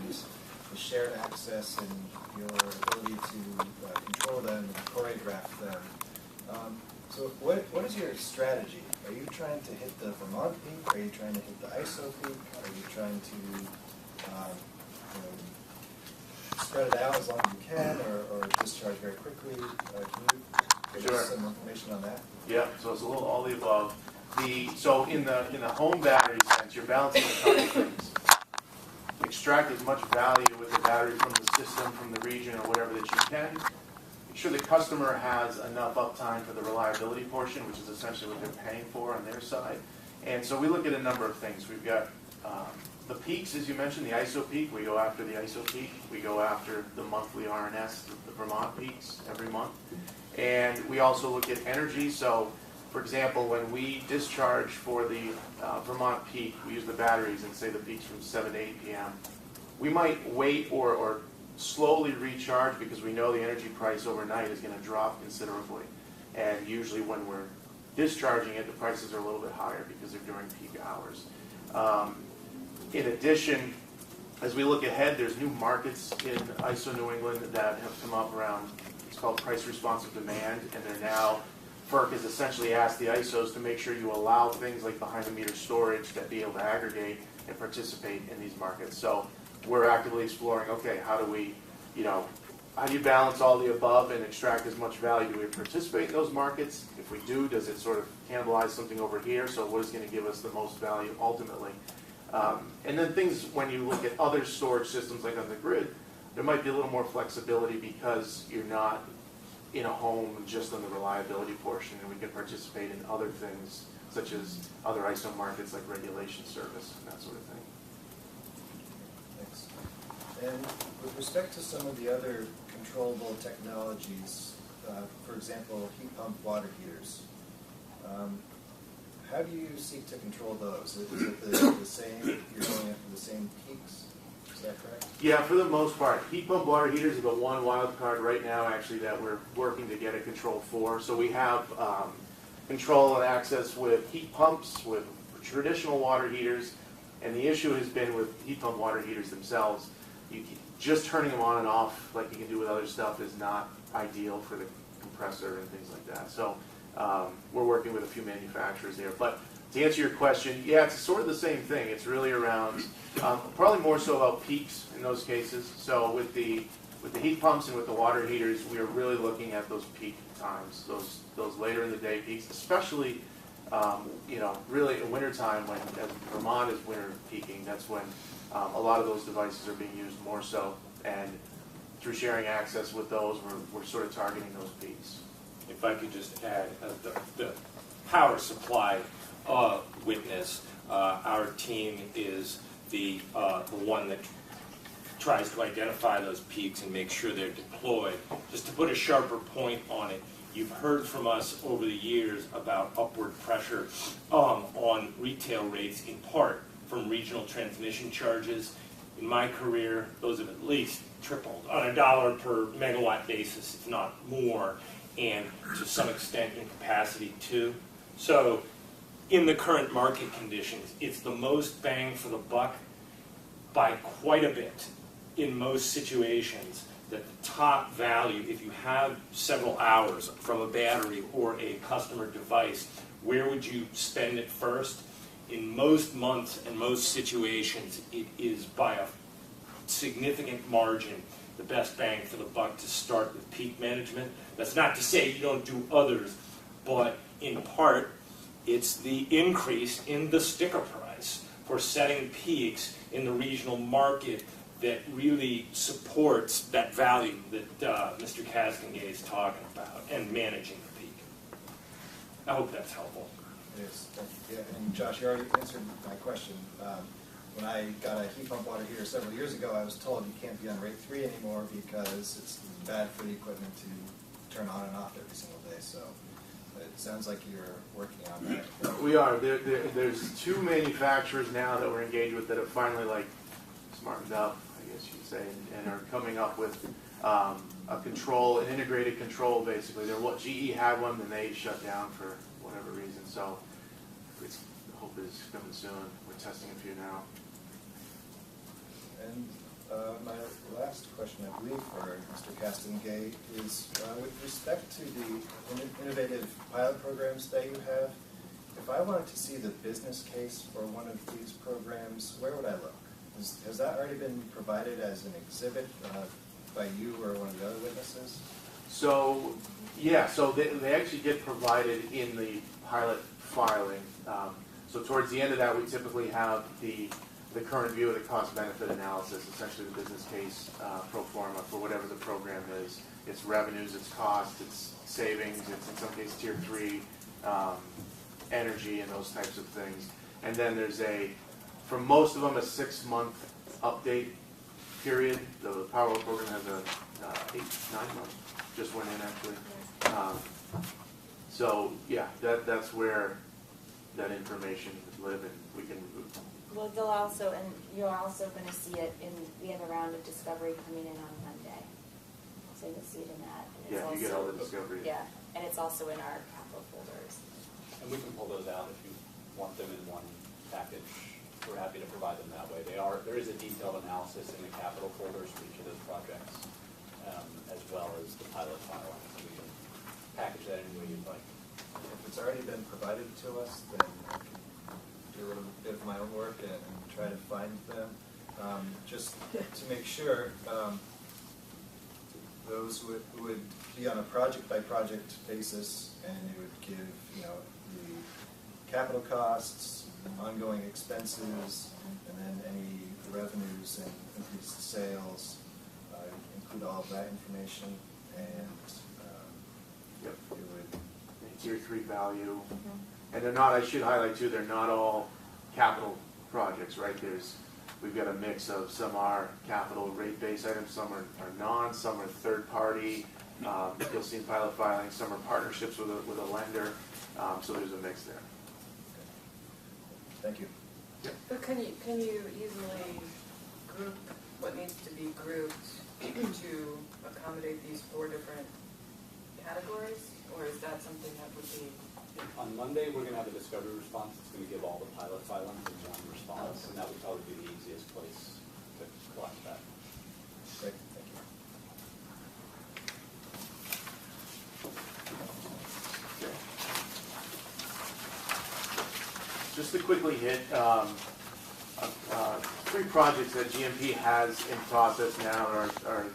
the shared access and your ability to control them and choreograph them. So what is your strategy? Are you trying to hit the Vermont peak? Are you trying to hit the ISO peak? Are you trying to spread it out as long as you can, or discharge very quickly? Can you give us some information on that? Yeah, so it's a little all the above. So in the home battery sense, you're balancing a couple of things. Extract as much value with the battery from the system, from the region, or whatever that you can. Make sure the customer has enough uptime for the reliability portion, which is essentially what they're paying for on their side. And so we look at a number of things. We've got the peaks, as you mentioned, the ISO peak. We go after the ISO peak. We go after the monthly RNS, the Vermont peaks every month. And we also look at energy. So, for example, when we discharge for the Vermont peak, we use the batteries and say the peak's from 7 to 8 p.m. We might wait or slowly recharge because we know the energy price overnight is going to drop considerably. And usually when we're discharging it, the prices are a little bit higher because they're during peak hours. In addition, as we look ahead, there's new markets in ISO New England that have come up around, it's called price responsive demand, and they're now, FERC has essentially asked the ISOs to make sure you allow things like behind-the-meter storage to be able to aggregate and participate in these markets. So we're actively exploring, okay, how do we, how do you balance all the above and extract as much value? Do we participate in those markets? If we do, does it sort of cannibalize something over here? So what is going to give us the most value ultimately? And then things, when you look at other storage systems like on the grid, there might be a little more flexibility because you're not in a home just on the reliability portion, and we can participate in other things such as other ISO markets like regulation service and that sort of thing. Thanks. And with respect to some of the other controllable technologies, for example, heat pump water heaters, how do you seek to control those? Is it the same, you're going after the same peaks? Is that correct? Yeah, for the most part. Heat pump water heaters are the one wild card right now, actually, that we're working to get a control for. So we have control and access with heat pumps, with traditional water heaters, and the issue has been with heat pump water heaters themselves. Just turning them on and off like you can do with other stuff is not ideal for the compressor and things like that. So we're working with a few manufacturers there. But to answer your question, yeah, it's sort of the same thing. It's really around, probably more so about peaks in those cases. So with the heat pumps and with the water heaters, we are really looking at those peak times, those later in the day peaks, especially really in wintertime when, as Vermont is winter peaking, that's when a lot of those devices are being used more so. And through sharing access with those, we're sort of targeting those peaks. If I could just add, the power supply witness, our team is the one that tries to identify those peaks and make sure they're deployed. Just to put a sharper point on it, you've heard from us over the years about upward pressure on retail rates, in part from regional transmission charges. In my career, those have at least tripled on a $1 per megawatt basis, if not more, and to some extent in capacity too. So in the current market conditions, it's the most bang for the buck by quite a bit in most situations, that the top value, if you have several hours from a battery or a customer device, where would you spend it first? In most months and most situations, it is by a significant margin the best bang for the buck to start with peak management. That's not to say you don't do others, but in part, it's the increase in the sticker price for setting peaks in the regional market that really supports that value that Mr. Kaskengay is talking about, and managing the peak. I hope that's helpful. It is. Yeah, and Josh, you already answered my question. when I got a heat pump water heater several years ago, I was told you can't be on rate 3 anymore because it's bad for the equipment to turn on and off every single day. So it sounds like you're working on that. We are. There's 2 manufacturers now that we're engaged with that have finally smartened up, I guess you could say, and are coming up with a control, an integrated control, basically. GE had one, then they shut down for whatever reason. So the hope is coming soon. We're testing a few now. And my last question, I believe, for Mr. Castengay is with respect to the innovative pilot programs that you have, if I wanted to see the business case for one of these programs, where would I look? Has that already been provided as an exhibit by you or one of the other witnesses? So, yeah, so they actually get provided in the pilot filing. So towards the end of that, we typically have the current view of the cost-benefit analysis, essentially the business case pro forma for whatever the program is. Its revenues, its costs, its savings, it's in some cases tier 3 energy and those types of things. And then there's for most of them, a 6-month update period. The Powerwell program has a 8-9 month, just went in actually. So yeah, that's where that information would live, and we can. Well, they'll also, and you're also going to see it we have a round of discovery coming in on Monday. So you'll see it in that. And it's you get all the discovery. Yeah, and it's also in our capital folders. And we can pull those out if you want them in one package. We're happy to provide them that way. There is a detailed analysis in the capital folders for each of those projects, as well as the pilot file. So we can package that any way you'd like. If it's already been provided to us, then I can do a little bit of my own work and try to find them. Just to make sure, those would be on a project-by-project basis, and it would give, the capital costs, ongoing expenses, and then any revenues and increased sales, include all of that information, and Yep. it would Tier 3 value. And they're not, I should highlight too, they're not all capital projects, right? We've got a mix of some are capital rate-based items, some are non, some are third-party. You'll see in pilot filings, some are partnerships with a lender. So there's a mix there. Thank you. But can you easily group what needs to be grouped to accommodate these 4 different categories? Or is that something that would be? On Monday, we're going to have a discovery response. It's going to give all the pilot filings in one response, and that would probably be the easiest place to collect that. Great, thank you. Just to quickly hit 3 projects that GMP has in process now are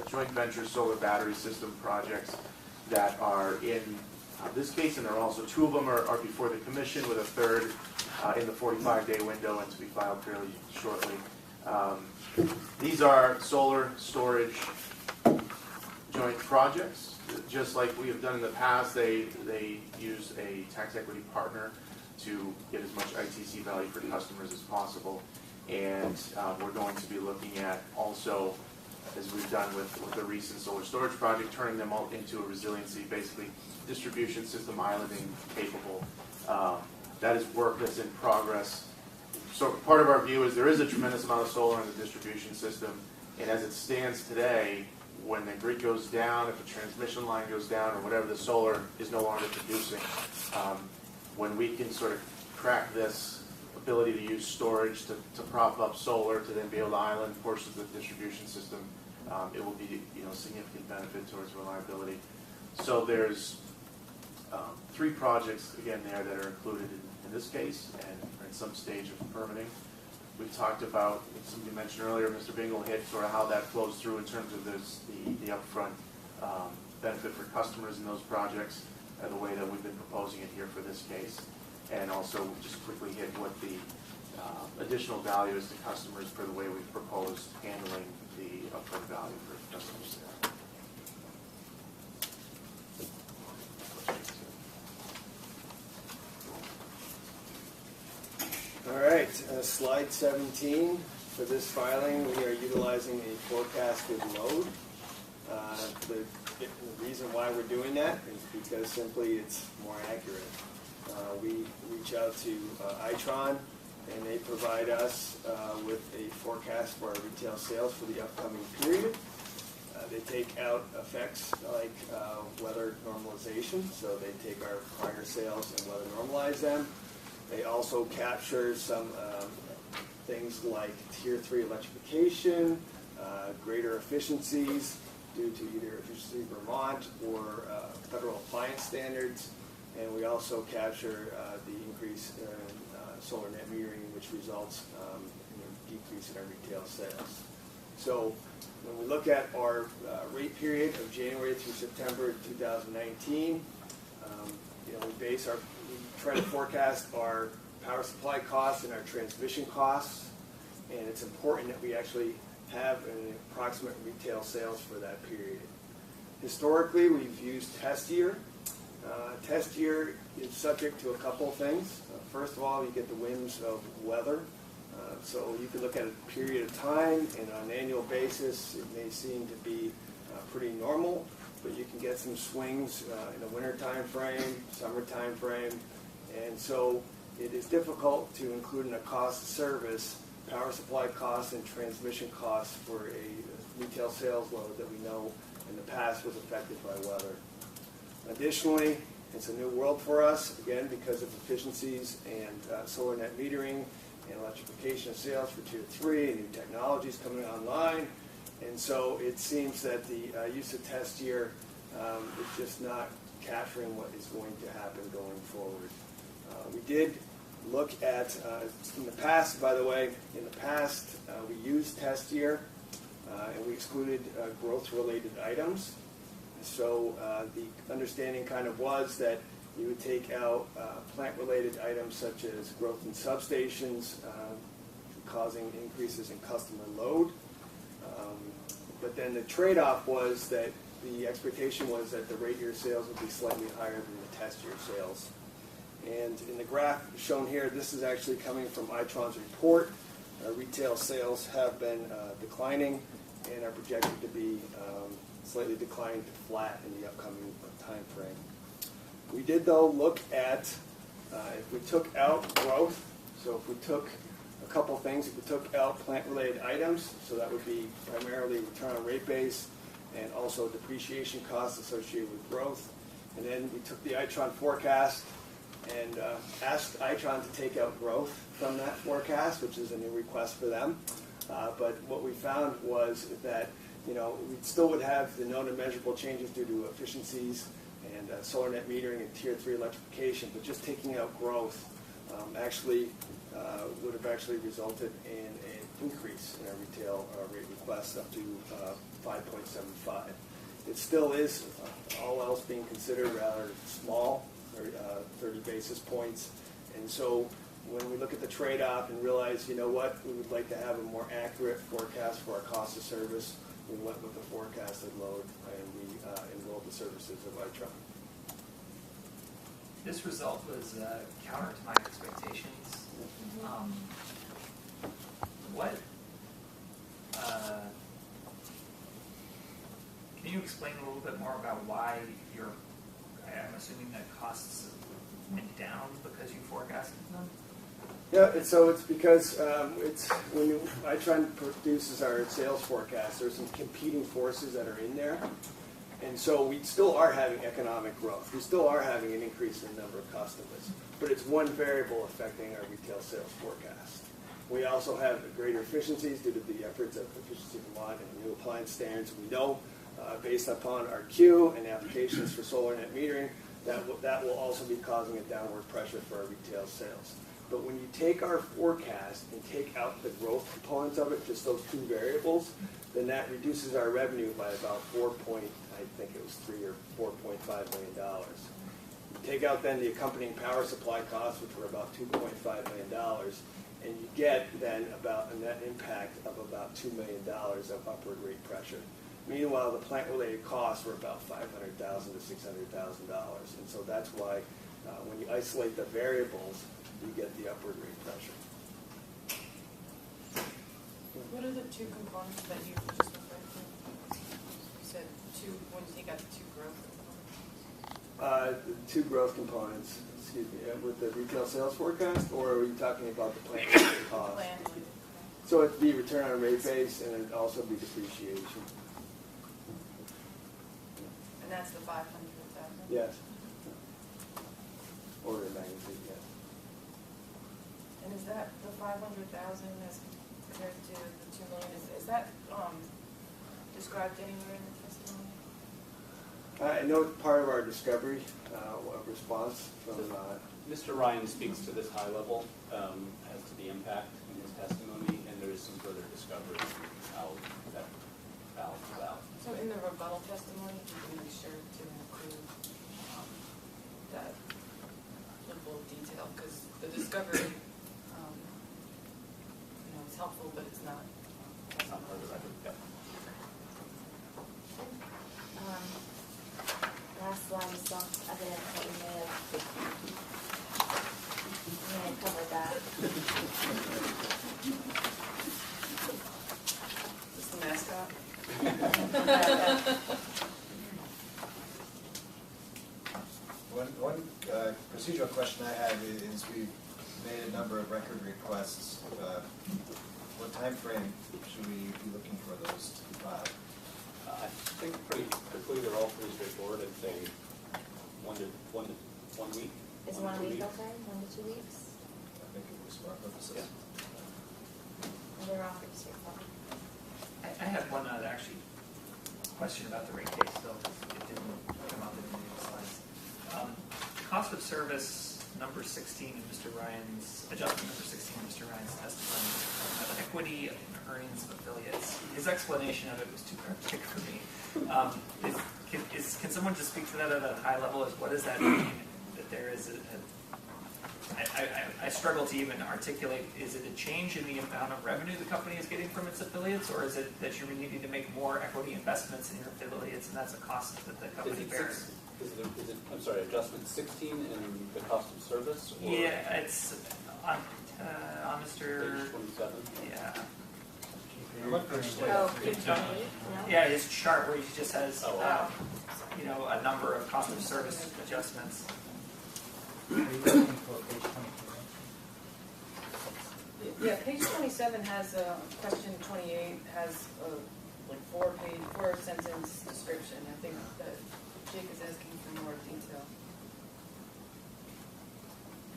joint venture solar battery system projects that are in this case, and there are also 2 of them are before the commission, with a third in the 45-day window and to be filed fairly shortly. These are solar storage joint projects. Just like we have done in the past, they use a tax equity partner to get as much ITC value for customers as possible. And we're going to be looking at also, as we've done with the recent solar storage project, turning them all into a resiliency, basically distribution system islanding capable. That is work that's in progress. So part of our view is there is a tremendous amount of solar in the distribution system, and as it stands today, when the grid goes down, if a transmission line goes down or whatever, the solar is no longer producing. When we can sort of crack this ability to use storage to prop up solar to then be able to island portions of the distribution system, it will be significant benefit towards reliability. So there's 3 projects again there that are included in this case and are in some stage of permitting. We've talked about, somebody mentioned earlier, Mr. Bingle hit sort of how that flows through in terms of the upfront benefit for customers in those projects, the way that we've been proposing it here for this case. And also just quickly hit what the additional value is to customers for the way we've proposed handling the upfront value for customers there. All right, slide 17, for this filing, we are utilizing a forecasted load. The reason why we're doing that is because simply it's more accurate. We reach out to Itron, and they provide us with a forecast for our retail sales for the upcoming period. They take out effects like weather normalization, so they take our prior sales and weather normalize them. They also capture some things like Tier 3 electrification, greater efficiencies due to either Efficiency Vermont or federal appliance standards. And we also capture the increase in solar net metering, which results in a decrease in our retail sales. So when we look at our rate period of January through September 2019, we try to forecast our power supply costs and our transmission costs, and it's important that we actually have an approximate retail sales for that period. Historically, we've used test year. Test year is subject to a couple of things. First of all, you get the whims of weather. So you can look at a period of time, and on an annual basis, it may seem to be pretty normal, but you can get some swings in the winter time frame, summer time frame, and so it is difficult to include in a cost of service power supply costs and transmission costs for a retail sales load that we know in the past was affected by weather. Additionally, it's a new world for us, again, because of efficiencies and solar net metering and electrification of sales for Tier 3 and new technologies coming online. And so it seems that the use of test year is just not capturing what is going to happen going forward. We did look at, in the past, by the way, we used test year and we excluded growth-related items. So the understanding kind of was that you would take out plant-related items such as growth in substations, causing increases in customer load. But then the trade-off was that the expectation was that the rate year sales would be slightly higher than the test year sales. And in the graph shown here, this is actually coming from Itron's report. Retail sales have been declining and are projected to be slightly declining to flat in the upcoming time frame. We did, though, look at if we took out growth, so if we took a couple things, if we took out plant-related items, so that would be primarily return on rate base and also depreciation costs associated with growth. And then we took the Itron forecast and asked Itron to take out growth from that forecast, which is a new request for them. But what we found was that we still would have the known and measurable changes due to efficiencies and solar net metering and Tier 3 electrification, but just taking out growth actually would have actually resulted in an increase in our retail rate request up to 5.75. It still is, all else being considered, rather small, 30 basis points. And so when we look at the trade-off and realize, you know what, we would like to have a more accurate forecast for our cost of service, we went with the forecasted load and we enrolled the services of Itron. This result was counter to my expectations. Can you explain a little bit more about why I'm assuming that costs went down because you forecasted them? Yeah, so it's because when Itron produces our sales forecast, there's some competing forces that are in there. And so we still are having economic growth. We still are having an increase in the number of customers. But it's one variable affecting our retail sales forecast. We also have greater efficiencies due to the efforts of Efficiency Vermont and new appliance standards. We know, based upon our queue and applications for solar net metering, that will also be causing a downward pressure for our retail sales. But when you take our forecast and take out the growth components of it, just those two variables, then that reduces our revenue by about $3 or $4.5 million. Take out then the accompanying power supply costs, which were about $2.5 million, and you get then about a net impact of about $2 million of upward rate pressure. Meanwhile, the plant-related costs were about $500,000 to $600,000, and so that's why when you isolate the variables, you get the upward rate pressure. What are the two components that you just referred to? You said two, when you take out the two growth components? Two growth components, excuse me, with the retail sales forecast, or are we talking about the plan cost? Plan. So it'd be return on rate base, and it'd also be depreciation. And that's the 500,000? Yes. Order of magnitude, yes. And is that the 500,000 as compared to the 2 million, is that described anywhere in the testimony? I know part of our discovery response from, Mr. Ryan speaks to this high level as to the impact in his testimony, and there is some further discovery how that balances out. So in the rebuttal testimony, you can make sure to include that little detail, because the discovery, is helpful, but it's not. That's not part of the record. Yep. Last line is self-evident that we may have covered that. Is this the mascot? One procedural question I have is we've made a number of record requests. What time frame should we be looking for those to be filed? I think pretty quickly, they're all pretty straightforward. I'd say 1 week. Is 1 week okay? 1 to 2 weeks? I think it was for our purposes. Yeah. They're all pretty straightforward. I had one actually question about the rate case, though. It didn't come up in any of the slides. Cost of service number 16 in Mr. Ryan's, adjustment number 16 in Mr. Ryan's testimony, equity and earnings of affiliates. His explanation of it was too cryptic for me. Can someone just speak to that at a high level? What does that mean? That there is I struggle to even articulate, is it a change in the amount of revenue the company is getting from its affiliates, or is it that you're needing to make more equity investments in your affiliates, and that's a cost that the company bears? Is it, I'm sorry, adjustment 16 in the cost of service? Or Yeah, it's on Mr. Page 27? Yeah. Oh, page 28? No? Yeah, his chart where he just has, Oh, wow. a number of cost of service adjustments. Yeah, page 27 has, question 28 has like 4-sentence description. I think that Jake is asking for more detail.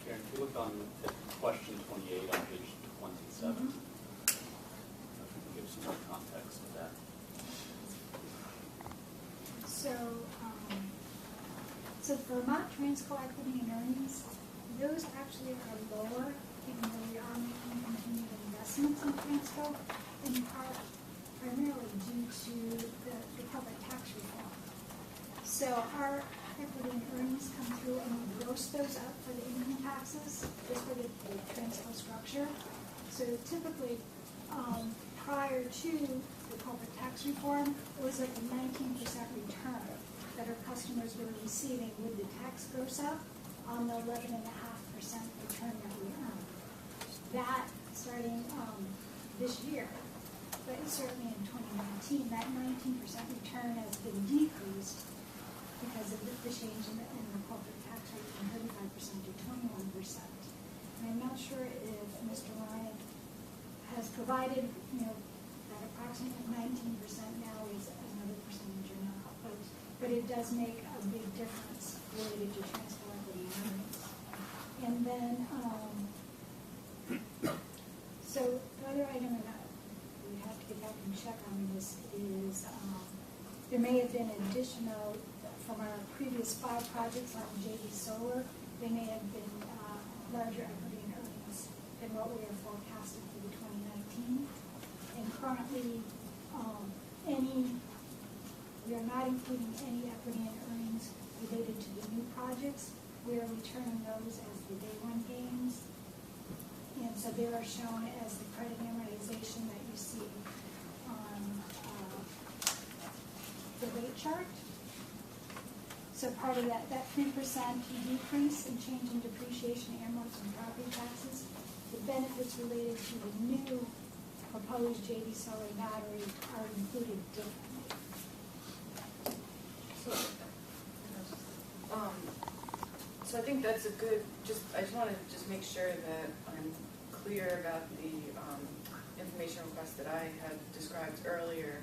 Karen, if you look on at question 28 on page 27, Mm-hmm. if you can give some more context to that. So Vermont Transco equity and earnings, those actually are lower, even though we are making continued investments in Transco, in part primarily due to the corporate tax reform. So our equity and earnings come through and we gross those up for the income taxes, just for the Transco structure. So typically, prior to the corporate tax reform, it was like a 19% return that our customers were receiving with the tax gross up on the 11.5% return that we earned. That, starting this year, but certainly in 2019, that 19% return has been decreased because of the change in the corporate tax rate from 35% to 21%. And I'm not sure if Mr. Ryan has provided, that approximate 19% now is another percentage or not, but it does make a big difference related to transfer equity earnings. And then, so the other item that we have to get back and check on this is, there may have been additional from our previous 5 projects on JD Solar, they may have been larger equity and earnings than what we are forecasting for the 2019. And currently, we are not including any equity and earnings related to the new projects. We are returning those as the day one gains. And so they are shown as the credit amortization that you see on the rate chart. So part of that 3% decrease in change in depreciation, amortization, and property taxes, the benefits related to the new proposed JD solar battery are included differently. So, so I think that's a good, I just want to just make sure that I'm clear about the information request that I had described earlier,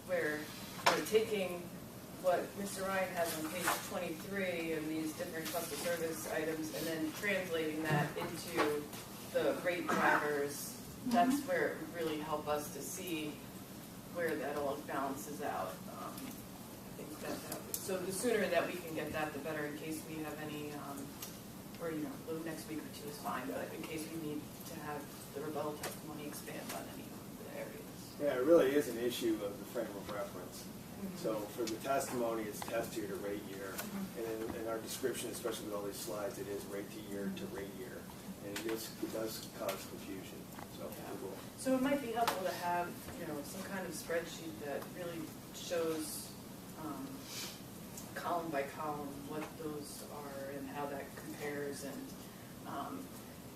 where we're taking what Mr. Ryan has on page 23 and these different cost of service items and then translating that into the rate drivers. That's where it would really help us to see where that all balances out. I think so the sooner that we can get that, the better, in case we have any, or the next week or two is fine, but in case we need to have the rebuttal testimony expand on any of the areas. Yeah, it really is an issue of the frame of reference. So for the testimony, it's test year to rate year, and in our description, especially with all these slides, it is rate to year to rate year, and it does cause confusion. So So it might be helpful to have some kind of spreadsheet that really shows column by column what those are and how that compares,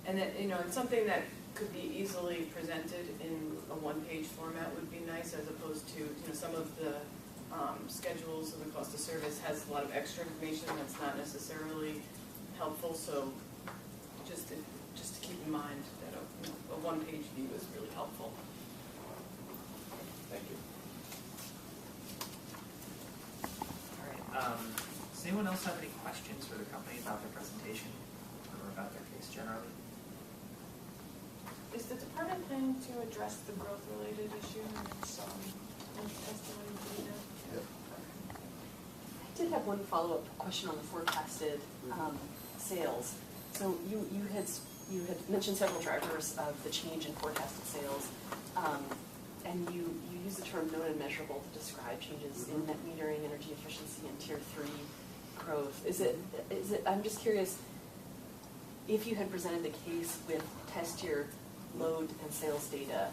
and that it's something that could be easily presented in a one-page format would be nice, as opposed to some of the schedules of the cost of service has a lot of extra information that's not necessarily helpful. So just to keep in mind that a one-page view is really helpful. Thank you. All right. Does anyone else have any questions for the company about their presentation or about their case generally? Is the department planning to address the growth-related issue in its testimony? I did have one follow-up question on the forecasted sales. So you had mentioned several drivers of the change in forecasted sales, and you use the term known and measurable to describe changes in net metering, energy efficiency, and Tier 3 growth. Is it? I'm just curious, if you had presented the case with test year load and sales data,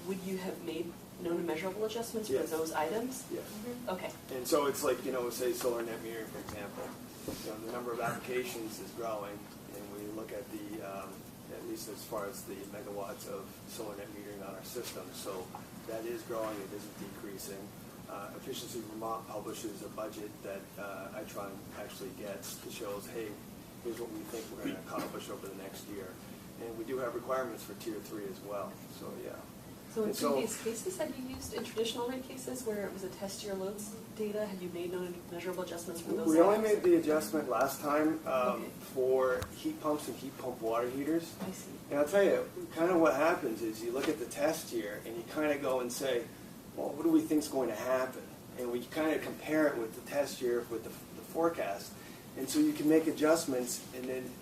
would you have made known and measurable adjustments for those items? Yes. Okay. And so it's like, say solar net metering, for example. The number of applications is growing, and we look at the, at least as far as the megawatts of solar net metering on our system. So that is growing, it isn't decreasing. Efficiency Vermont publishes a budget that Itron actually gets that shows, hey, here's what we think we're going to accomplish over the next year. And we do have requirements for Tier 3 as well, so yeah. So in previous cases, had you used in traditional rate cases where it was a test year loads data? Had you made known and measurable adjustments for those? We only made the adjustment last time for heat pumps and heat pump water heaters. I see. And I'll tell you, kind of what happens is you look at the test year and you kind of go and say, well, what do we think is going to happen? And we kind of compare it with the test year with the forecast. And so you can make adjustments,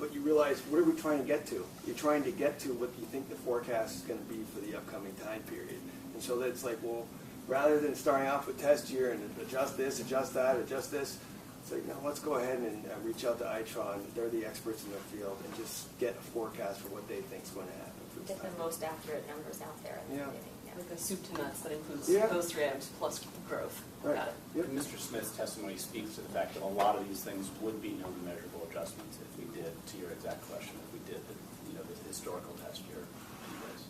but you realize, what are we trying to get to? You're trying to get to what you think the forecast is going to be for the upcoming time period. And so that's like, well, rather than starting off with test year and adjust this, adjust that, adjust this, it's like, no, let's go ahead and reach out to Itron. They're the experts in their field, and just get a forecast for what they think is going to happen. Get the most accurate numbers out there in the beginning. Like a soup to nuts that includes those 3 items plus growth. Right. Got it. Yep. Mr. Smith's testimony speaks to the fact that a lot of these things would be known and measurable adjustments if we did, to your exact question, if we did the historical test year anyways.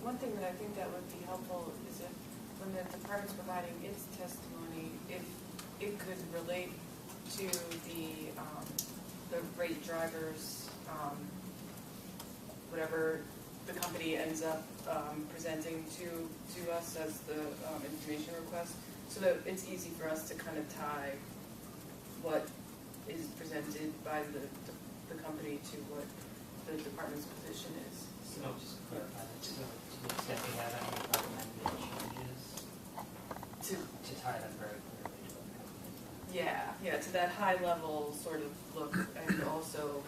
One thing that I think that would be helpful is if, when the department's providing its testimony, if it could relate to the rate drivers, whatever the company ends up presenting to us as the information request, so that it's easy for us to kind of tie what is presented by the company to what the department's position is. So just clarify that, to the extent we have any recommended changes, to tie them very clearly to what the company. Yeah, to that high level sort of look, and also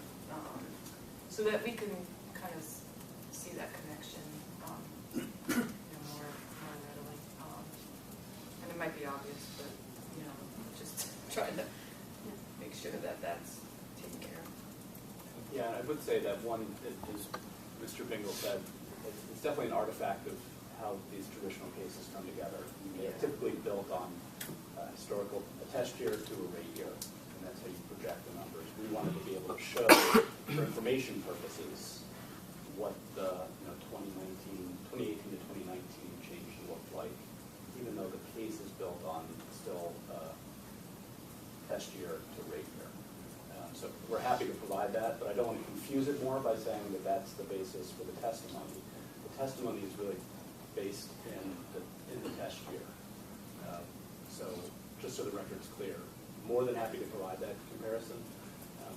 so that we can kind of see that connection more readily. And it might be obvious, but just trying to make sure that that's taken care of. Yeah, I would say that one, as Mr. Bingle said, it's definitely an artifact of how these traditional cases come together. They're typically built on a test year to a rate year, and that's how you project the numbers. We wanted to be able to show, for information purposes, what the 2019 test year to rate year. So we're happy to provide that, but I don't want to confuse it more by saying that that's the basis for the testimony. The testimony is really based in the test year. So just so the record's clear, more than happy to provide that comparison,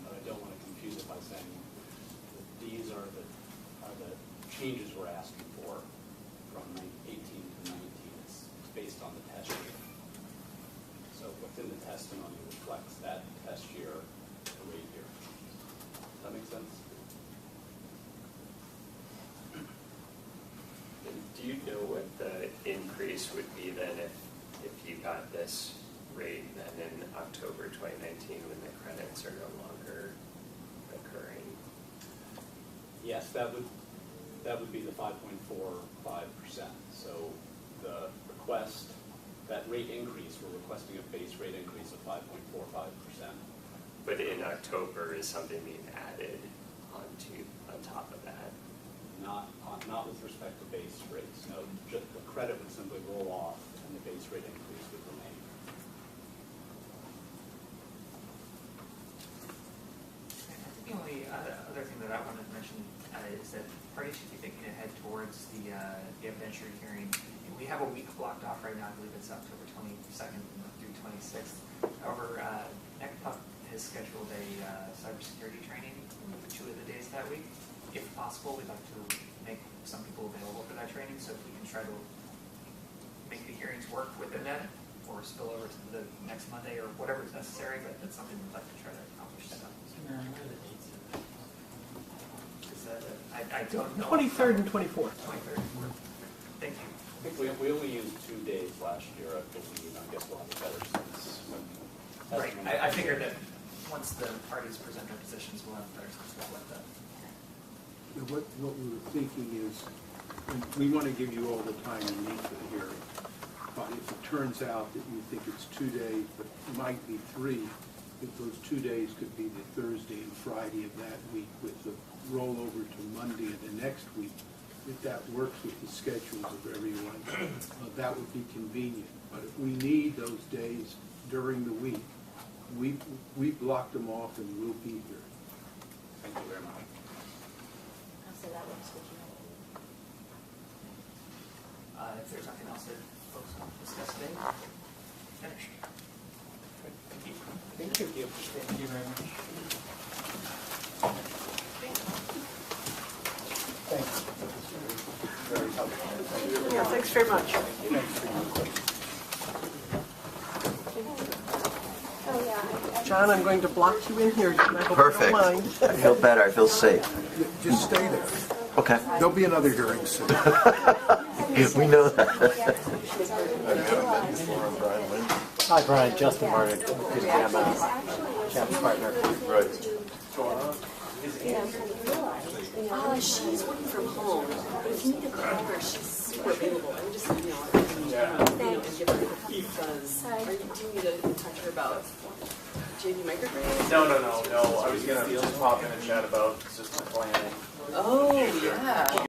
but I don't want to confuse it by saying that these are the changes we're asking for from 18 to 19. It's based on the test year. So what's in the testimony reflects that test year to rate year. Does that make sense? Do you know what the increase would be then if you got this rate then in October 2019 when the credits are no longer occurring? Yes, that would be the 5.45%. So the request, that rate increase, we're requesting a base rate increase of 5.45%. But in October, is something being added on top of that? Not with respect to base rates. No, just the credit would simply roll off and the base rate increase would remain. I think the only other thing that I wanted to mention is that parties should be thinking ahead towards the evidentiary hearing. We have a week blocked off right now. I believe it's October 22nd through 26th. However, NECPUC has scheduled a cybersecurity training for 2 of the days that week. If possible, we'd like to make some people available for that training, so if we can try to make the hearings work within that, or spill over to the next Monday, or whatever is necessary, but that's something we'd like to try to accomplish. I don't know. 23rd and 24th. 23rd and 24th. Thank you. I think we only used 2 days last year, I believe. I guess we'll have a better sense. Right. I figured that once the parties present their positions, we'll have a better sense of what the... What we were thinking is, and we want to give you all the time you need for the hearing, but if it turns out that you think it's 2 days, but it might be 3, if those 2 days could be the Thursday and Friday of that week with the rollover to Monday of the next week, if that works with the schedules of everyone, that would be convenient. But if we need those days during the week, we blocked them off and we'll be here. Thank you very much. So that works with you. If there's nothing else that folks want to discuss today, finished. Thank you. Thank you. Thank you very much. Thanks. Very helpful. Yeah, thanks very much. John, I'm going to block you in here. I hope Perfect. you don't mind. I feel better. I feel safe. Just stay there. Okay. There'll be another hearing soon. We know that. Hi, Brian. Justin Martin, good Cham's partner. Right. She's working from home. But if you need to call her, she's super available. I would just email her. And give her the because do you need to talk to her about JV microgrid? No. I was going to just pop in and chat about system planning. Oh, yeah.